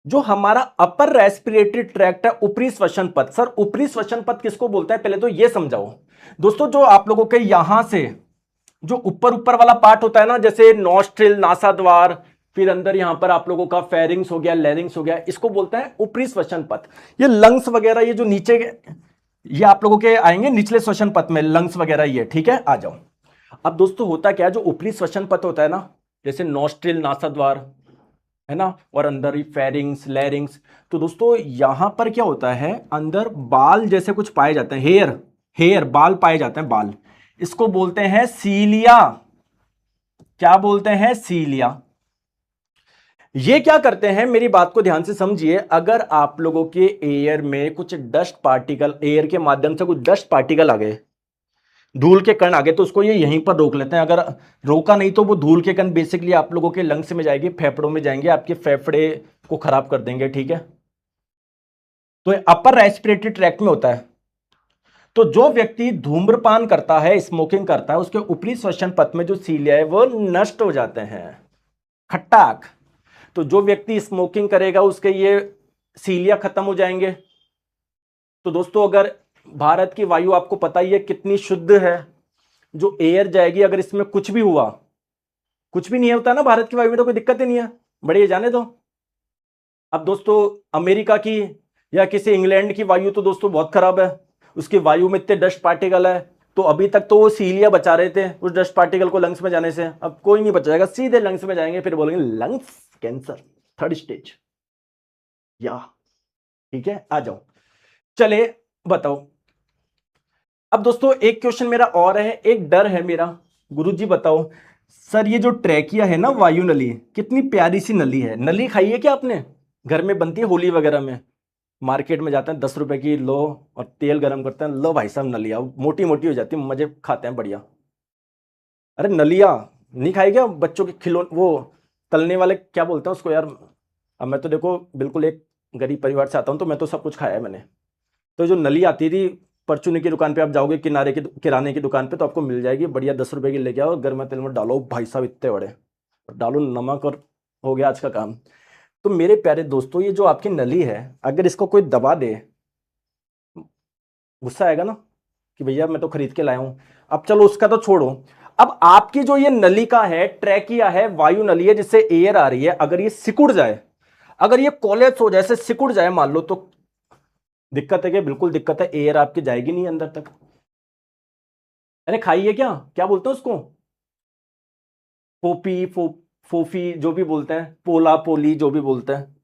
जो हमारा अपर रेस्पिरेटरी ट्रैक्ट है, ऊपरी श्वसन पथ। सर ऊपरी श्वसन पथ किसको बोलते हैं, पहले तो ये समझाओ दोस्तों। जो आप लोगों के यहां से जो ऊपर ऊपर वाला पार्ट होता है ना, जैसे नॉस्ट्रिल, नासाद्वार, फिर अंदर यहां पर आप लोगों का फेरिंग्स हो गया, लैरिंग्स हो गया, इसको बोलते हैं ऊपरी श्वसन पथ। ये लंग्स वगैरह, ये जो नीचे ये आप लोगों के आएंगे निचले श्वसन पथ में, लंग्स वगैरह ये, ठीक है। आ जाओ। अब दोस्तों होता क्या है, जो ऊपरी श्वसन पथ होता है ना, जैसे नॉस्ट्रिल, नासाद्वार, है ना, और अंदर ही फेरिंग्स, लैरिंग्स, तो दोस्तों यहां पर क्या होता है, अंदर बाल जैसे कुछ पाए जाते हैं, हेयर, हेयर बाल पाए जाते हैं, बाल, इसको बोलते हैं सीलिया। क्या बोलते हैं? सीलिया। ये क्या करते हैं, मेरी बात को ध्यान से समझिए। अगर आप लोगों के एयर में कुछ डस्ट पार्टिकल, एयर के माध्यम से कुछ डस्ट पार्टिकल आ गए, धूल के कण आ गए, तो उसको ये यहीं पर रोक लेते हैं। अगर रोका नहीं तो वो धूल के कण बेसिकली आप लोगों के लंग्स में जाएंगे, फेफड़ों में जाएंगे, आपके फेफड़े को खराब कर देंगे, ठीक है। तो ये अपर रेस्पिरेटरी ट्रैक्ट में होता है। तो जो व्यक्ति धूम्रपान करता है, स्मोकिंग करता है, उसके ऊपरी श्वसन पथ में जो सीलिया है वो नष्ट हो जाते हैं, खट्टाक। तो जो व्यक्ति स्मोकिंग करेगा उसके ये सीलिया खत्म हो जाएंगे। तो दोस्तों अगर भारत की वायु आपको पता ही है कितनी शुद्ध है, जो एयर जाएगी अगर इसमें कुछ भी हुआ, कुछ भी नहीं होता ना भारत की वायु में, तो कोई दिक्कत ही नहीं है, बढ़िया जाने दो। अब दोस्तों अमेरिका की या किसी इंग्लैंड की वायु तो दोस्तों बहुत खराब है, उसकी वायु में इतने डस्ट पार्टिकल है, तो अभी तक तो वो सीलिया बचा रहे थे उस डस्ट पार्टिकल को लंग्स में जाने से। अब कोई नहीं बचाएगा, सीधे लंग्स में जाएंगे, फिर बोलेंगे लंग्स कैंसर, थर्ड स्टेज, या ठीक है। आ जाओ, चले बताओ। अब दोस्तों एक क्वेश्चन मेरा और है, एक डर है मेरा, गुरुजी बताओ सर, ये जो ट्रैकिया है ना, वायु नली, कितनी प्यारी सी नली है। नली खाई है क्या आपने? घर में बनती है होली वगैरह में, मार्केट में जाते हैं 10 रुपए की, लो और तेल गरम करते हैं, लो भाई साहब नलिया, मोटी मोटी हो जाती है, मजे खाते हैं बढ़िया। अरे नलिया नहीं खाई क्या? बच्चों के खिलौने, वो तलने वाले क्या बोलते हैं उसको यार। अब मैं तो देखो बिल्कुल एक गरीब परिवार से आता हूँ, तो मैं तो सब कुछ खाया है मैंने। तो जो नली आती थी, परचूनी की दुकान पे आप जाओगे, किनारे की किराने की दुकान पे, तो आपको मिल जाएगी बढ़िया, 10 रुपए की लेके आओ, गर्म तेल में डालो भाई साहब, इतने बड़े, और डालो नमक, और हो गया आज का काम। तो मेरे प्यारे दोस्तों, ये जो आपकी नली है, अगर इसको कोई दबा दे, गुस्सा आएगा ना कि भैया मैं तो खरीद के लाया हूं। अब चलो उसका तो छोड़ो, अब आपकी जो ये नलिका है, ट्रैकिया है, वायु नली है जिससे एयर आ रही है, अगर ये सिकुड़ जाए, अगर ये कोलैप्स हो जाए, ऐसे सिकुड़ जाए मान लो, तो दिक्कत है क्या? बिल्कुल दिक्कत है, एयर आपकी जाएगी नहीं अंदर तक। अरे खाइए क्या, क्या बोलते हैं उसको, पोपी, फोफी, जो भी बोलते हैं, पोला पोली, जो भी बोलते हैं।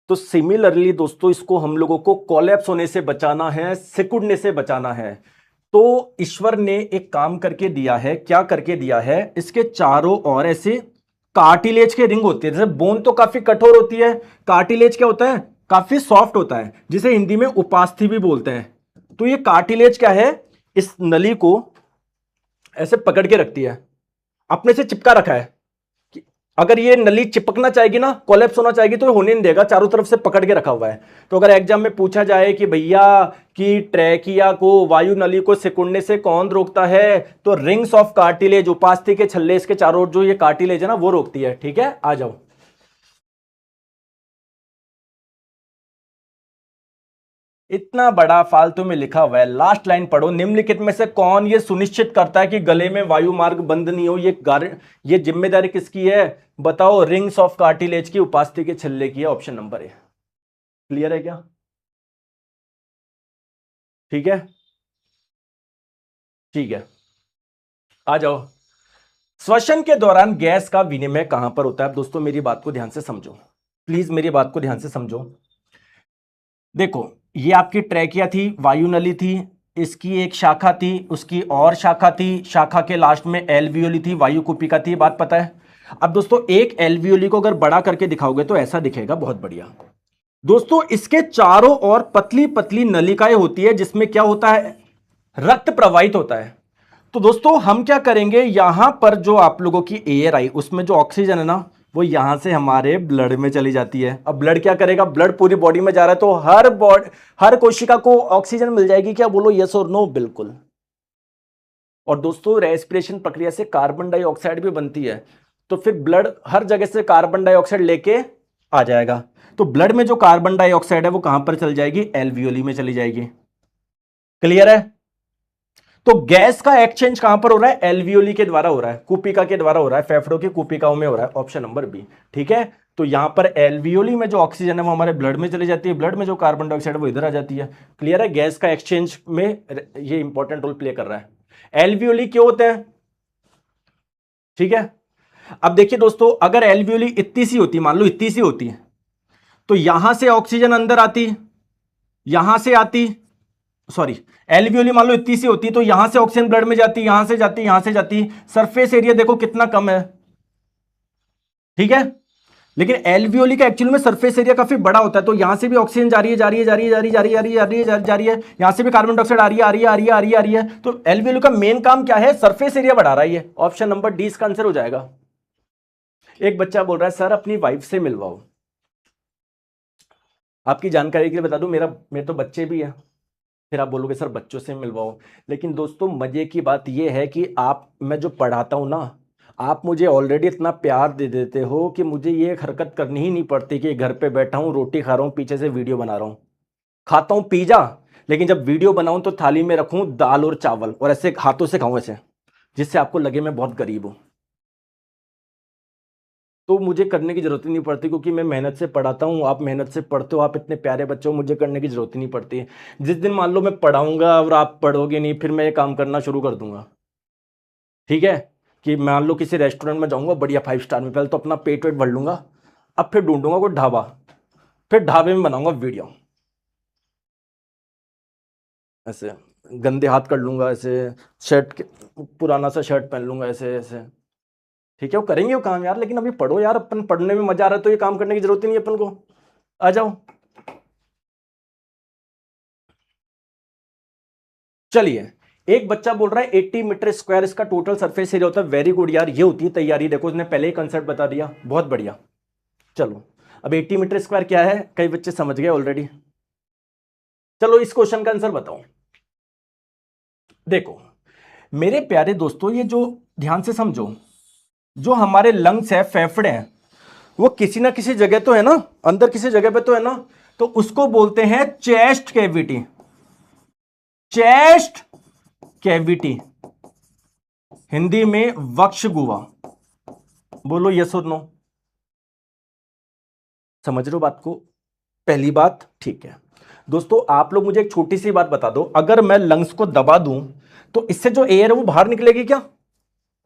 तो सिमिलरली दोस्तों, इसको हम लोगों को कोलैप्स होने से बचाना है, सिकुड़ने से बचाना है। तो ईश्वर ने एक काम करके दिया है, क्या करके दिया है, इसके चारों ओर ऐसे कार्टिलेज के रिंग होती है। जैसे बोन तो काफी कठोर होती है, कार्टिलेज क्या होता है, काफी सॉफ्ट होता है, जिसे हिंदी में उपास्थि भी बोलते हैं, तो ये कार्टिलेज क्या है, इस नली को ऐसे पकड़ के रखती है, अपने से चिपका रखा है कि अगर ये नली चिपकना चाहेगी ना, कोलैप्स होना चाहेगी तो ये होने नहीं देगा, चारों तरफ से पकड़ के रखा हुआ है। तो अगर एग्जाम में पूछा जाए कि भैया कि ट्रैकिया को, वायु नली को सिकुड़ने से कौन रोकता है, तो रिंग्स ऑफ कार्टिलेज, उपास्थि के छल्ले, इसके चारों ओर जो ये कार्टिलेज है ना वो रोकती है। ठीक है, आ जाओ। इतना बड़ा फालतू में लिखा हुआ है, लास्ट लाइन पढ़ो। निम्नलिखित में से कौन ये सुनिश्चित करता है कि गले में वायु मार्ग बंद नहीं हो? ये जिम्मेदारी किसकी है बताओ? रिंग्स ऑफ कार्टिलेज की, उपास्थि के छल्ले की है। Option number A. क्लियर है क्या? ठीक है, ठीक है, आ जाओ। श्वसन के दौरान गैस का विनिमय कहां पर होता है? दोस्तों मेरी बात को ध्यान से समझो, प्लीज मेरी बात को ध्यान से समझो। देखो, ये आपकी ट्रैकिया थी, वायु नली थी, इसकी एक शाखा थी, उसकी और शाखा थी, शाखा के लास्ट में एल्वियोली थी, वायु कुपिका थी, बात पता है। अब दोस्तों एक एल्वियोली को अगर बड़ा करके दिखाओगे तो ऐसा दिखेगा, बहुत बढ़िया। दोस्तों इसके चारों ओर पतली पतली नलिकाएं होती है जिसमें क्या होता है, रक्त प्रवाहित होता है। तो दोस्तों हम क्या करेंगे, यहां पर जो आप लोगों की एयर आई, उसमें जो ऑक्सीजन है ना वो यहां से हमारे ब्लड में चली जाती है। अब ब्लड क्या करेगा, ब्लड पूरी बॉडी में जा रहा है तो हर कोशिका को ऑक्सीजन मिल जाएगी क्या? बोलो यस और नो। बिल्कुल। और दोस्तों रेस्पिरेशन प्रक्रिया से कार्बन डाइऑक्साइड भी बनती है, तो फिर ब्लड हर जगह से कार्बन डाइऑक्साइड लेके आ जाएगा। तो ब्लड में जो कार्बन डाइऑक्साइड है वो कहां पर चल जाएगी? एल्वियोली में चली जाएगी। क्लियर है? तो गैस का एक्सचेंज कहां पर हो रहा है? एल्वियोली के द्वारा हो रहा है, कुपिका के द्वारा हो रहा है, फेफड़ों की कुपिकाओं में हो रहा है। Option number B. ठीक है, तो यहां पर एल्वियोली में जो ऑक्सीजन है वो हमारे ब्लड में चली जाती है, ब्लड में जो कार्बन डाइऑक्साइड है वो इधर आ जाती है। क्लियर है? गैस का एक्सचेंज में ये इंपॉर्टेंट रोल प्ले कर रहा है। एल्वियोली क्यों होते हैं? ठीक है, अब देखिए दोस्तों, अगर एल्वियोली इतनी सी होती, मान लो इतनी सी होती है, तो यहां से ऑक्सीजन अंदर आती, यहां से आती, सॉरी, एल्वियोली मान लो इतनी सी होती तो यहां से ऑक्सीजन ब्लड में जाती, यहां से जाती, यहां से जाती। सरफेस एरिया देखो कितना कम है। ठीक है, लेकिन एल्वियोली का एक्चुअली में सरफेस एरिया काफी बड़ा होता है, तो यहां से भी ऑक्सीजन जा रही है, जा रही है, जा रही है, जा रही है, जा रही है, जा रही है, जा रही है, यहां से भी कार्बन डाइऑक्साइड आ रही है, आ रही है, आ रही है, आ रही है, आ रही है। तो एल्वियोली का मेन काम क्या है? सरफेस एरिया बढ़ा रहा है। ये ऑप्शन नंबर डी इसका आंसर हो जाएगा। एक बच्चा बोल रहा है सर अपनी वाइफ से मिलवाओ। आपकी जानकारी के लिए बता दूं, मेरे तो बच्चे भी हैं। फिर आप बोलोगे सर बच्चों से मिलवाओ, लेकिन दोस्तों मजे की बात यह है कि मैं जो पढ़ाता हूं ना, आप मुझे ऑलरेडी इतना प्यार दे देते हो कि मुझे ये हरकत करनी ही नहीं पड़ती कि घर पे बैठा हूं, रोटी खा रहा हूं, पीछे से वीडियो बना रहा हूं। खाता हूं पिज्जा, लेकिन जब वीडियो बनाऊं तो थाली में रखूं दाल और चावल, और ऐसे हाथों से खाऊं ऐसे, जिससे आपको लगे मैं बहुत गरीब हूं। तो मुझे करने की जरूरत ही नहीं पड़ती, क्योंकि मैं मेहनत से पढ़ाता हूँ, आप मेहनत से पढ़ते हो, आप इतने प्यारे बच्चे हो, मुझे करने की जरूरत ही नहीं पड़ती। जिस दिन मान लो मैं पढ़ाऊंगा और आप पढ़ोगे नहीं, फिर मैं ये काम करना शुरू कर दूंगा। ठीक है, कि मान लो किसी रेस्टोरेंट में जाऊंगा बढ़िया 5 स्टार में, पहले तो अपना पेट वेट भर लूंगा, अब फिर ढूंढूंगा कोई ढाबा, फिर ढाबे में बनाऊंगा वीडियो, ऐसे गंदे हाथ कर लूंगा, ऐसे पुराना सा शर्ट पहन लूंगा, ऐसे ऐसे। ठीक है, वो करेंगे वो काम यार, लेकिन अभी पढ़ो यार, अपन पढ़ने में मजा आ रहा है तो ये काम करने की जरूरत ही नहीं है अपन को। आ जाओ। चलिए, एक बच्चा बोल रहा है 80 मीटर स्क्वायर इसका टोटल सरफेस एरिया होता है। वेरी गुड यार, ये होती है तैयारी। देखो इसने पहले ही कंसेप्ट बता दिया, बहुत बढ़िया। चलो, अब 80 मीटर स्क्वायर क्या है कई बच्चे समझ गए ऑलरेडी। चलो इस क्वेश्चन का आंसर बताओ। देखो मेरे प्यारे दोस्तों, ये जो ध्यान से समझो, जो हमारे लंग्स है, फेफड़े हैं, वो किसी ना किसी जगह तो है ना, अंदर किसी जगह पे तो है ना, तो उसको बोलते हैं chest cavity. Chest cavity, Hindi में वक्ष गुहा। बोलो यस और नो। समझ रहे हो बात को? पहली बात, ठीक है दोस्तों, आप लोग मुझे एक छोटी सी बात बता दो, अगर मैं लंग्स को दबा दूं तो इससे जो एयर है वो बाहर निकलेगी क्या?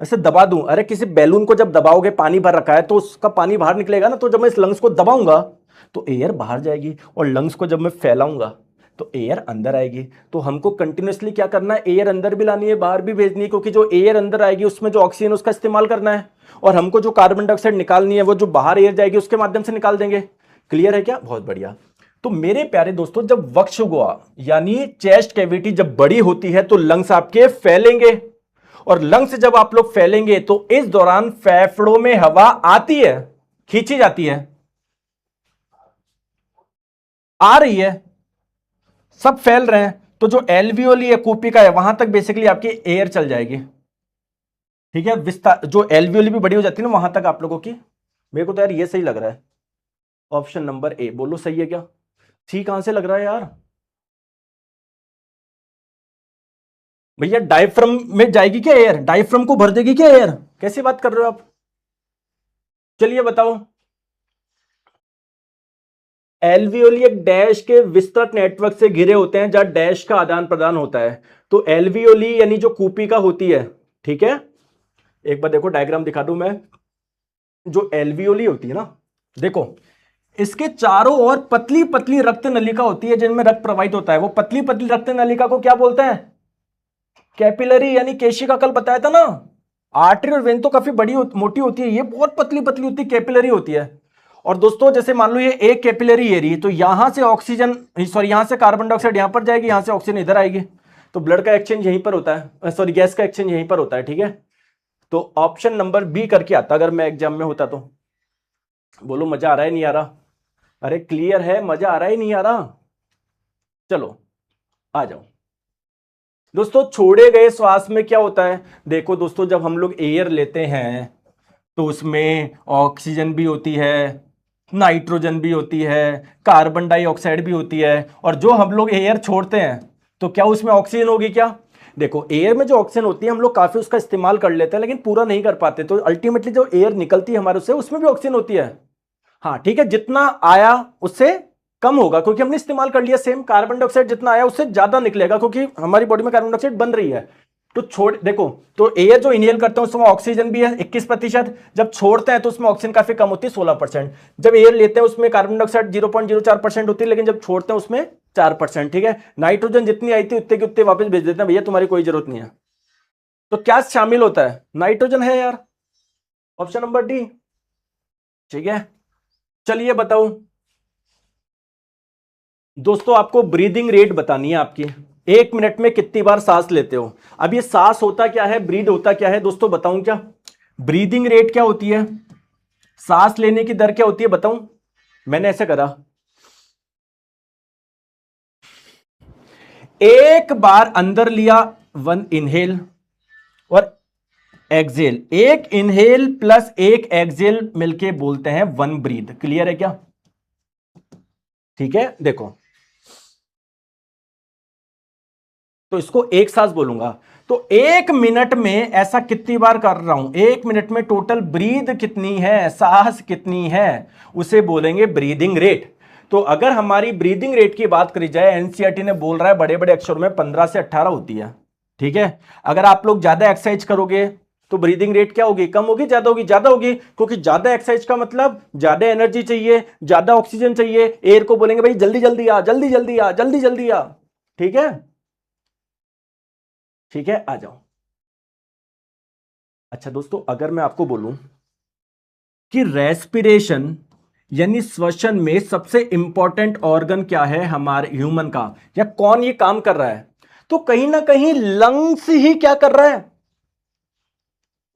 ऐसे दबा दूं, अरे किसी बैलून को जब दबाओगे, पानी भर रखा है तो उसका पानी बाहर निकलेगा ना, तो जब मैं इस लंग्स को दबाऊंगा तो एयर बाहर जाएगी, और लंग्स को जब मैं फैलाऊंगा तो एयर अंदर आएगी। तो हमको कंटिन्यूअसली क्या करना है? एयर अंदर भी लानी है, बाहर भी भेजनी है, क्योंकि जो एयर अंदर आएगी उसमें जो ऑक्सीजन उसका इस्तेमाल करना है, और हमको जो कार्बन डाइऑक्साइड निकालनी है वो जो बाहर एयर जाएगी उसके माध्यम से निकाल देंगे। क्लियर है क्या? बहुत बढ़िया। तो मेरे प्यारे दोस्तों, जब वक्ष गुहा यानी चेस्ट कैविटी जब बड़ी होती है तो लंग्स आपके फैलेंगे, और लंग्स जब आप लोग फैलेंगे तो इस दौरान फेफड़ों में हवा आती है, खींची जाती है, आ रही है, सब फैल रहे हैं, तो जो एल्वियोली या कूपिका है वहां तक बेसिकली आपकी एयर चल जाएगी। ठीक है, विस्तार जो एल्वियोली भी बड़ी हो जाती है ना वहां तक आप लोगों की। मेरे को तो यार ये सही लग रहा है, ऑप्शन नंबर ए, बोलो सही है क्या? सी कहां से लग रहा है यार? भैया डायफ्रम में जाएगी क्या एयर? डायफ्रम को भर देगी क्या एयर? कैसी बात कर रहे हो आप? चलिए बताओ। एल्वियोली एक डैश के विस्तृत नेटवर्क से घिरे होते हैं जहां डैश का आदान प्रदान होता है। तो एल्वियोली यानी जो कूपिका होती है, ठीक है, एक बार देखो डायग्राम दिखा दूं मैं। जो एल्वियोली होती है ना, देखो इसके चारों ओर पतली पतली रक्त नलिका होती है जिनमें रक्त प्रवाहित होता है। वो पतली पतली रक्त नलिका को क्या बोलते हैं? कैपिलरी यानी केशिका। कल बताया था ना, आर्टरी और वेन तो काफी बड़ी मोटी होती है, ये बहुत पतली पतली होती है, कैपिलरी होती है। और दोस्तों जैसे मान लो ये एक कैपिलरी एरिया, तो यहां से ऑक्सीजन, सॉरी यहां से कार्बन डाइऑक्साइड यहां पर जाएगी, यहां से ऑक्सीजन इधर आएगी, तो ब्लड का एक्सचेंज यहीं पर होता है, सॉरी गैस का एक्सचेंज यहीं पर होता है। ठीक है, तो ऑप्शन नंबर बी करके आता अगर मैं एग्जाम में होता तो। बोलो मजा आ रहा है नहीं आ रहा? अरे क्लियर है, मजा आ रहा है नहीं आ रहा? चलो आ जाओ दोस्तों। छोड़े गए श्वास में क्या होता है? देखो दोस्तों, जब हम लोग एयर लेते हैं तो उसमें ऑक्सीजन भी होती है, नाइट्रोजन भी होती है, कार्बन डाइऑक्साइड भी होती है, और जो हम लोग एयर छोड़ते हैं तो क्या उसमें ऑक्सीजन होगी क्या? देखो एयर में जो ऑक्सीजन होती है हम लोग काफी उसका इस्तेमाल कर लेते हैं लेकिन पूरा नहीं कर पाते, तो अल्टीमेटली जो एयर निकलती है हमारे उससे, उसमें भी ऑक्सीजन होती है। हाँ ठीक है, जितना आया उससे कम होगा क्योंकि हमने इस्तेमाल कर लिया। सेम कार्बन डाइऑक्साइड जितना आया उससे ज्यादा निकलेगा क्योंकि हमारी बॉडी में कार्बन डाइऑक्साइड बन रही है। तो छोड़ देखो, तो एयर जो इनहेल करते हैं उसमें ऑक्सीजन भी है 21%, जब छोड़ते हैं तो उसमें ऑक्सीजन काफी कम होती है 16%। जब एयर लेते हैं उसमें कार्बन डाइऑक्साइड 0.04% होती है, लेकिन जब छोड़ते हैं उसमें 4%। ठीक है, नाइट्रोजन जितनी आई थी उतने की उतने वापस भेज देते हैं, भैया तुम्हारी कोई जरूरत नहीं है। तो क्या शामिल होता है? नाइट्रोजन है यार, ऑप्शन नंबर डी। ठीक है, चलिए बताओ दोस्तों, आपको ब्रीदिंग रेट बतानी है आपकी, 1 मिनट में कितनी बार सांस लेते हो। अब ये सांस होता क्या है, ब्रीद होता क्या है दोस्तों, बताऊं क्या? ब्रीदिंग रेट क्या होती है, सांस लेने की दर क्या होती है बताऊं? मैंने ऐसे करा, एक बार अंदर लिया 1 इनहेल और एक्सेल, एक इनहेल प्लस एक एक्सेल मिलके बोलते हैं 1 ब्रीद। क्लियर है क्या? ठीक है, देखो तो इसको एक सांस बोलूंगा, तो 1 मिनट में ऐसा कितनी बार कर रहा हूं, 1 मिनट में टोटल ब्रीद कितनी है, सांस कितनी है, उसे बोलेंगे ब्रीदिंग रेट। तो अगर हमारी ब्रीदिंग रेट की बात करी जाए, एनसीईआरटी ने बोल रहा है बड़े बड़े अक्षरों में 15 से 18 होती है। ठीक है, अगर आप लोग ज्यादा एक्सरसाइज करोगे तो ब्रीदिंग रेट क्या होगी, कम होगी ज्यादा होगी? ज्यादा होगी, क्योंकि ज्यादा एक्सरसाइज का मतलब ज्यादा एनर्जी चाहिए, ज्यादा ऑक्सीजन चाहिए। एयर को बोलेंगे भाई जल्दी जल्दी आ, जल्दी जल्दी आ, जल्दी जल्दी आ। ठीक है, ठीक है, आ जाओ। अच्छा दोस्तों, अगर मैं आपको बोलूं कि रेस्पिरेशन यानी श्वसन में सबसे इंपॉर्टेंट ऑर्गन क्या है हमारे ह्यूमन का, या कौन ये काम कर रहा है, तो कहीं ना कहीं लंग्स ही क्या कर रहा है,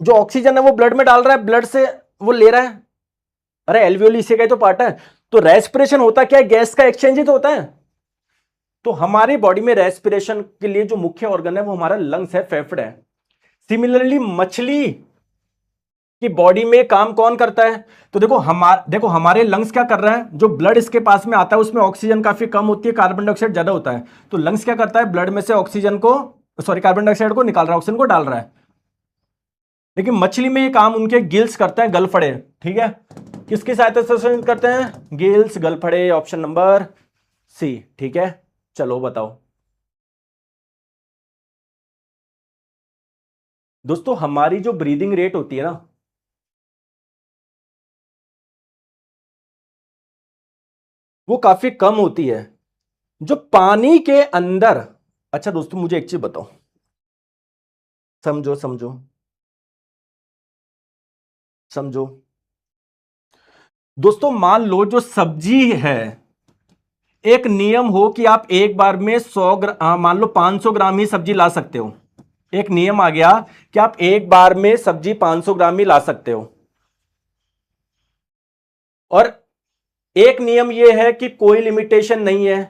जो ऑक्सीजन है वो ब्लड में डाल रहा है, ब्लड से वो ले रहा है। अरे एल्वियोली इसी का ही तो पार्ट है। तो रेस्पिरेशन होता क्या है, गैस का एक्सचेंज ही तो होता है। तो हमारी बॉडी में रेस्पिरेशन के लिए जो मुख्य ऑर्गन है वो हमारा लंग्स है, फेफड़े है। सिमिलरली मछली कि बॉडी में काम कौन करता है, तो देखो हमारे लंग्स क्या कर रहा है, जो ब्लड इसके पास में आता है उसमें ऑक्सीजन काफी कम होती है, कार्बन डाइऑक्साइड ज्यादा होता है। तो लंग्स क्या करता है, ब्लड में से ऑक्सीजन को, सॉरी कार्बन डाइऑक्साइड को निकाल रहा है, ऑक्सीजन को डाल रहा है। लेकिन मछली में ये काम उनके गिल्स करते हैं, गलफड़े। ठीक है, किसकी सहायता से श्वसन करते हैं, गिल्स, गलफड़े, ऑप्शन नंबर सी। ठीक है, चलो बताओ दोस्तों, हमारी जो ब्रीदिंग रेट होती है ना, वो काफी कम होती है जो पानी के अंदर। अच्छा दोस्तों मुझे एक चीज बताओ, समझो समझो समझो दोस्तों, मान लो जो सब्जी है, एक नियम हो कि आप एक बार में 100 ग्राम, मान लो 500 ग्राम ही सब्जी ला सकते हो, एक नियम आ गया कि आप एक बार में सब्जी 500 ग्राम ही ला सकते हो, और एक नियम यह है कि कोई लिमिटेशन नहीं है।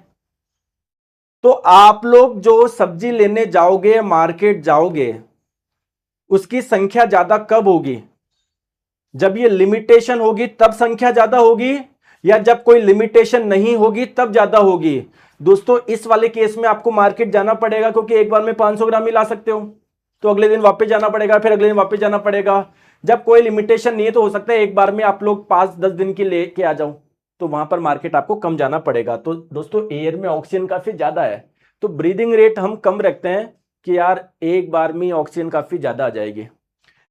तो आप लोग जो सब्जी लेने जाओगे, मार्केट जाओगे, उसकी संख्या ज्यादा कब होगी? जब ये लिमिटेशन होगी तब संख्या ज्यादा होगी, या जब कोई लिमिटेशन नहीं होगी तब ज्यादा होगी? दोस्तों इस वाले केस में आपको मार्केट जाना पड़ेगा, क्योंकि एक बार में 500 ग्राम ही ला सकते हो, तो अगले दिन वापस जाना पड़ेगा, फिर अगले दिन वापस जाना पड़ेगा। जब कोई लिमिटेशन नहीं है तो हो सकता है एक बार में आप लोग 5-10 दिन की लेके आ जाओ, तो वहां पर मार्केट आपको कम जाना पड़ेगा। तो दोस्तों एयर में ऑक्सीजन काफी ज्यादा है, तो ब्रीदिंग रेट हम कम रखते हैं कि यार एक बार में ऑक्सीजन काफी ज्यादा आ जाएगी।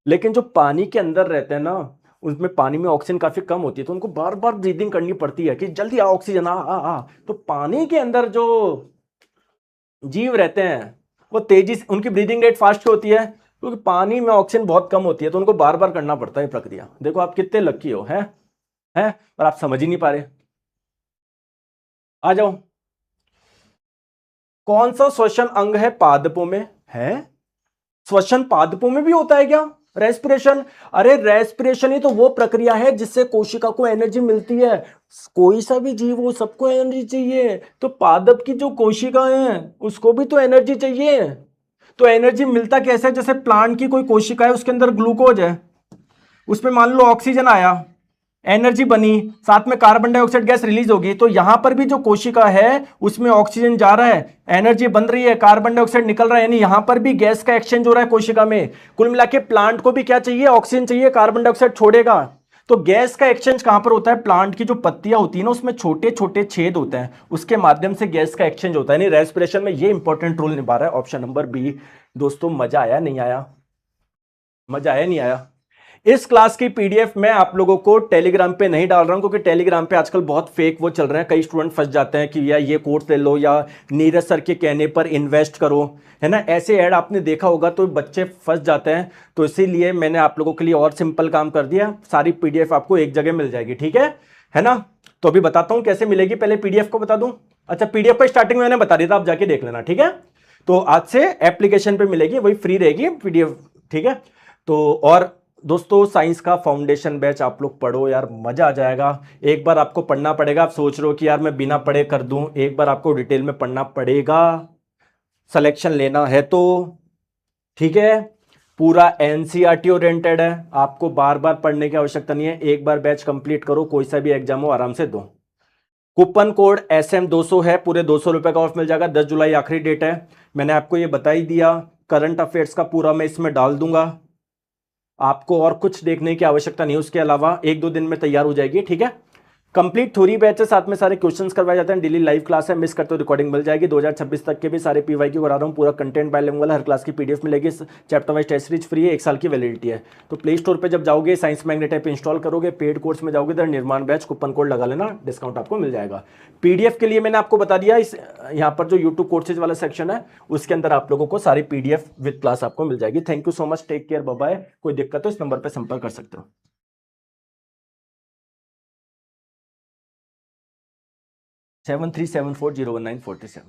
लेकिन जो पानी के अंदर रहते हैं ना, उसमें पानी में ऑक्सीजन काफी कम होती है, तो उनको बार बार ब्रीदिंग करनी पड़ती है कि जल्दी आ ऑक्सीजन, आ आ आ। तो पानी के अंदर जो जीव रहते हैं वो तेजी से, उनकी ब्रीदिंग रेट फास्ट क्यों होती है? क्योंकि पानी में ऑक्सीजन बहुत कम होती है, तो उनको बार बार करना पड़ता है प्रक्रिया। देखो आप कितने लकी हो, हैं और आप समझ ही नहीं पा रहे। आ जाओ, कौन सा श्वसन अंग है पादपों में? है श्वसन पादपों में भी होता है क्या? रेस्पिरेशन? अरे रेस्पिरेशन ही तो वो प्रक्रिया है जिससे कोशिका को एनर्जी मिलती है। कोई सा भी जीव हो, सबको एनर्जी चाहिए, तो पादप की जो कोशिका है उसको भी तो एनर्जी चाहिए। तो एनर्जी मिलता कैसे है? जैसे प्लांट की कोई कोशिका है, उसके अंदर ग्लूकोज है, उसमें मान लो ऑक्सीजन आया, एनर्जी बनी, साथ में कार्बन डाइऑक्साइड गैस रिलीज होगी, तो यहां पर भी जो कोशिका है उसमें ऑक्सीजन जा रहा है, एनर्जी बन रही है, कार्बन डाइऑक्साइड निकल रहा है, यानी यहां पर भी गैस का एक्सचेंज हो रहा है कोशिका में। कुल मिला के प्लांट को भी क्या चाहिए? ऑक्सीजन चाहिए, कार्बन डाइऑक्साइड छोड़ेगा। तो गैस का एक्सचेंज कहां पर होता है? प्लांट की जो पत्तियां होती है ना, उसमें छोटे छोटे छेद होते हैं, उसके माध्यम से गैस का एक्सचेंज होता है, यानी रेस्पिरेशन में ये इंपॉर्टेंट रोल निभा रहा है। Option number B. दोस्तों मजा आया नहीं आया? मजा आया नहीं आया? इस क्लास की पीडीएफ मैं आप लोगों को टेलीग्राम पे नहीं डाल रहा हूं, क्योंकि टेलीग्राम पे आजकल बहुत फेक वो चल रहे हैं। कई स्टूडेंट फंस जाते हैं कि यार ये कोर्स ले लो, या नीरज सर के कहने पर इन्वेस्ट करो, है ना, ऐसे ऐड आपने देखा होगा, तो बच्चे फंस जाते हैं। तो इसीलिए मैंने आप लोगों के लिए और सिंपल काम कर दिया, सारी पीडीएफ आपको एक जगह मिल जाएगी, ठीक है ना? तो अभी बताता हूं कैसे मिलेगी, पहले पीडीएफ को बता दूं। अच्छा, पीडीएफ को स्टार्टिंग में मैंने बता दिया था, आप जाके देख लेना, ठीक है? तो आज से एप्लीकेशन पे मिलेगी, वही फ्री रहेगी पीडीएफ, ठीक है? तो और दोस्तों साइंस का फाउंडेशन बैच आप लोग पढ़ो यार, मजा आ जाएगा। एक बार आपको पढ़ना पड़ेगा, आप सोच रहे हो कि यार मैं बिना पढ़े कर दूं, एक बार आपको डिटेल में पढ़ना पड़ेगा, सिलेक्शन लेना है तो, ठीक है? पूरा एनसीईआरटी ओरिएंटेड है, आपको बार बार पढ़ने की आवश्यकता नहीं है, एक बार बैच कंप्लीट करो, कोई सा भी एग्जाम हो आराम से दो। कूपन कोड SM200 है, पूरे 200 रुपए का ऑफ मिल जाएगा। 10 जुलाई आखिरी डेट है, मैंने आपको ये बता ही दिया। करंट अफेयर्स का पूरा मैं इसमें डाल दूंगा, आपको और कुछ देखने की आवश्यकता नहीं, उसके अलावा 1-2 दिन में तैयार हो जाएगी, ठीक है? कंप्लीट थ्योरी बैच है, साथ में सारे क्वेश्चंस करवाए जाते हैं, डेली लाइव क्लास है, मिस करते हो रिकॉर्डिंग मिल जाएगी। 2026 तक के भी सारे पीवाईक्यू करा रहा हूँ, पूरा कंटेंट बायलिंगुअल, हर क्लास की पीडीएफ मिलेगी, chapter wise test series free है, 1 साल की वैलिडिटी है। तो प्ले स्टोर पर जब जाओगे साइंस मैग्नेट ऐप इंस्टॉल करोगे, पेड कोर्स में जाओगे तो निर्माण बैच कूपन कोड लगा लेना, डिस्काउंट आपको मिल जाएगा। पीडीएफ के लिए मैंने आपको बता दिया, इस यहाँ पर जो यूट्यूब कोर्सेज वाला सेक्शन है उसके अंदर आप लोगों को सारी पीडीएफ विद क्लास आपको मिल जाएगी। Thank you so much, take care, bye bye. कोई दिक्कत हो इस नंबर पर संपर्क कर सकते हो। 7374019437।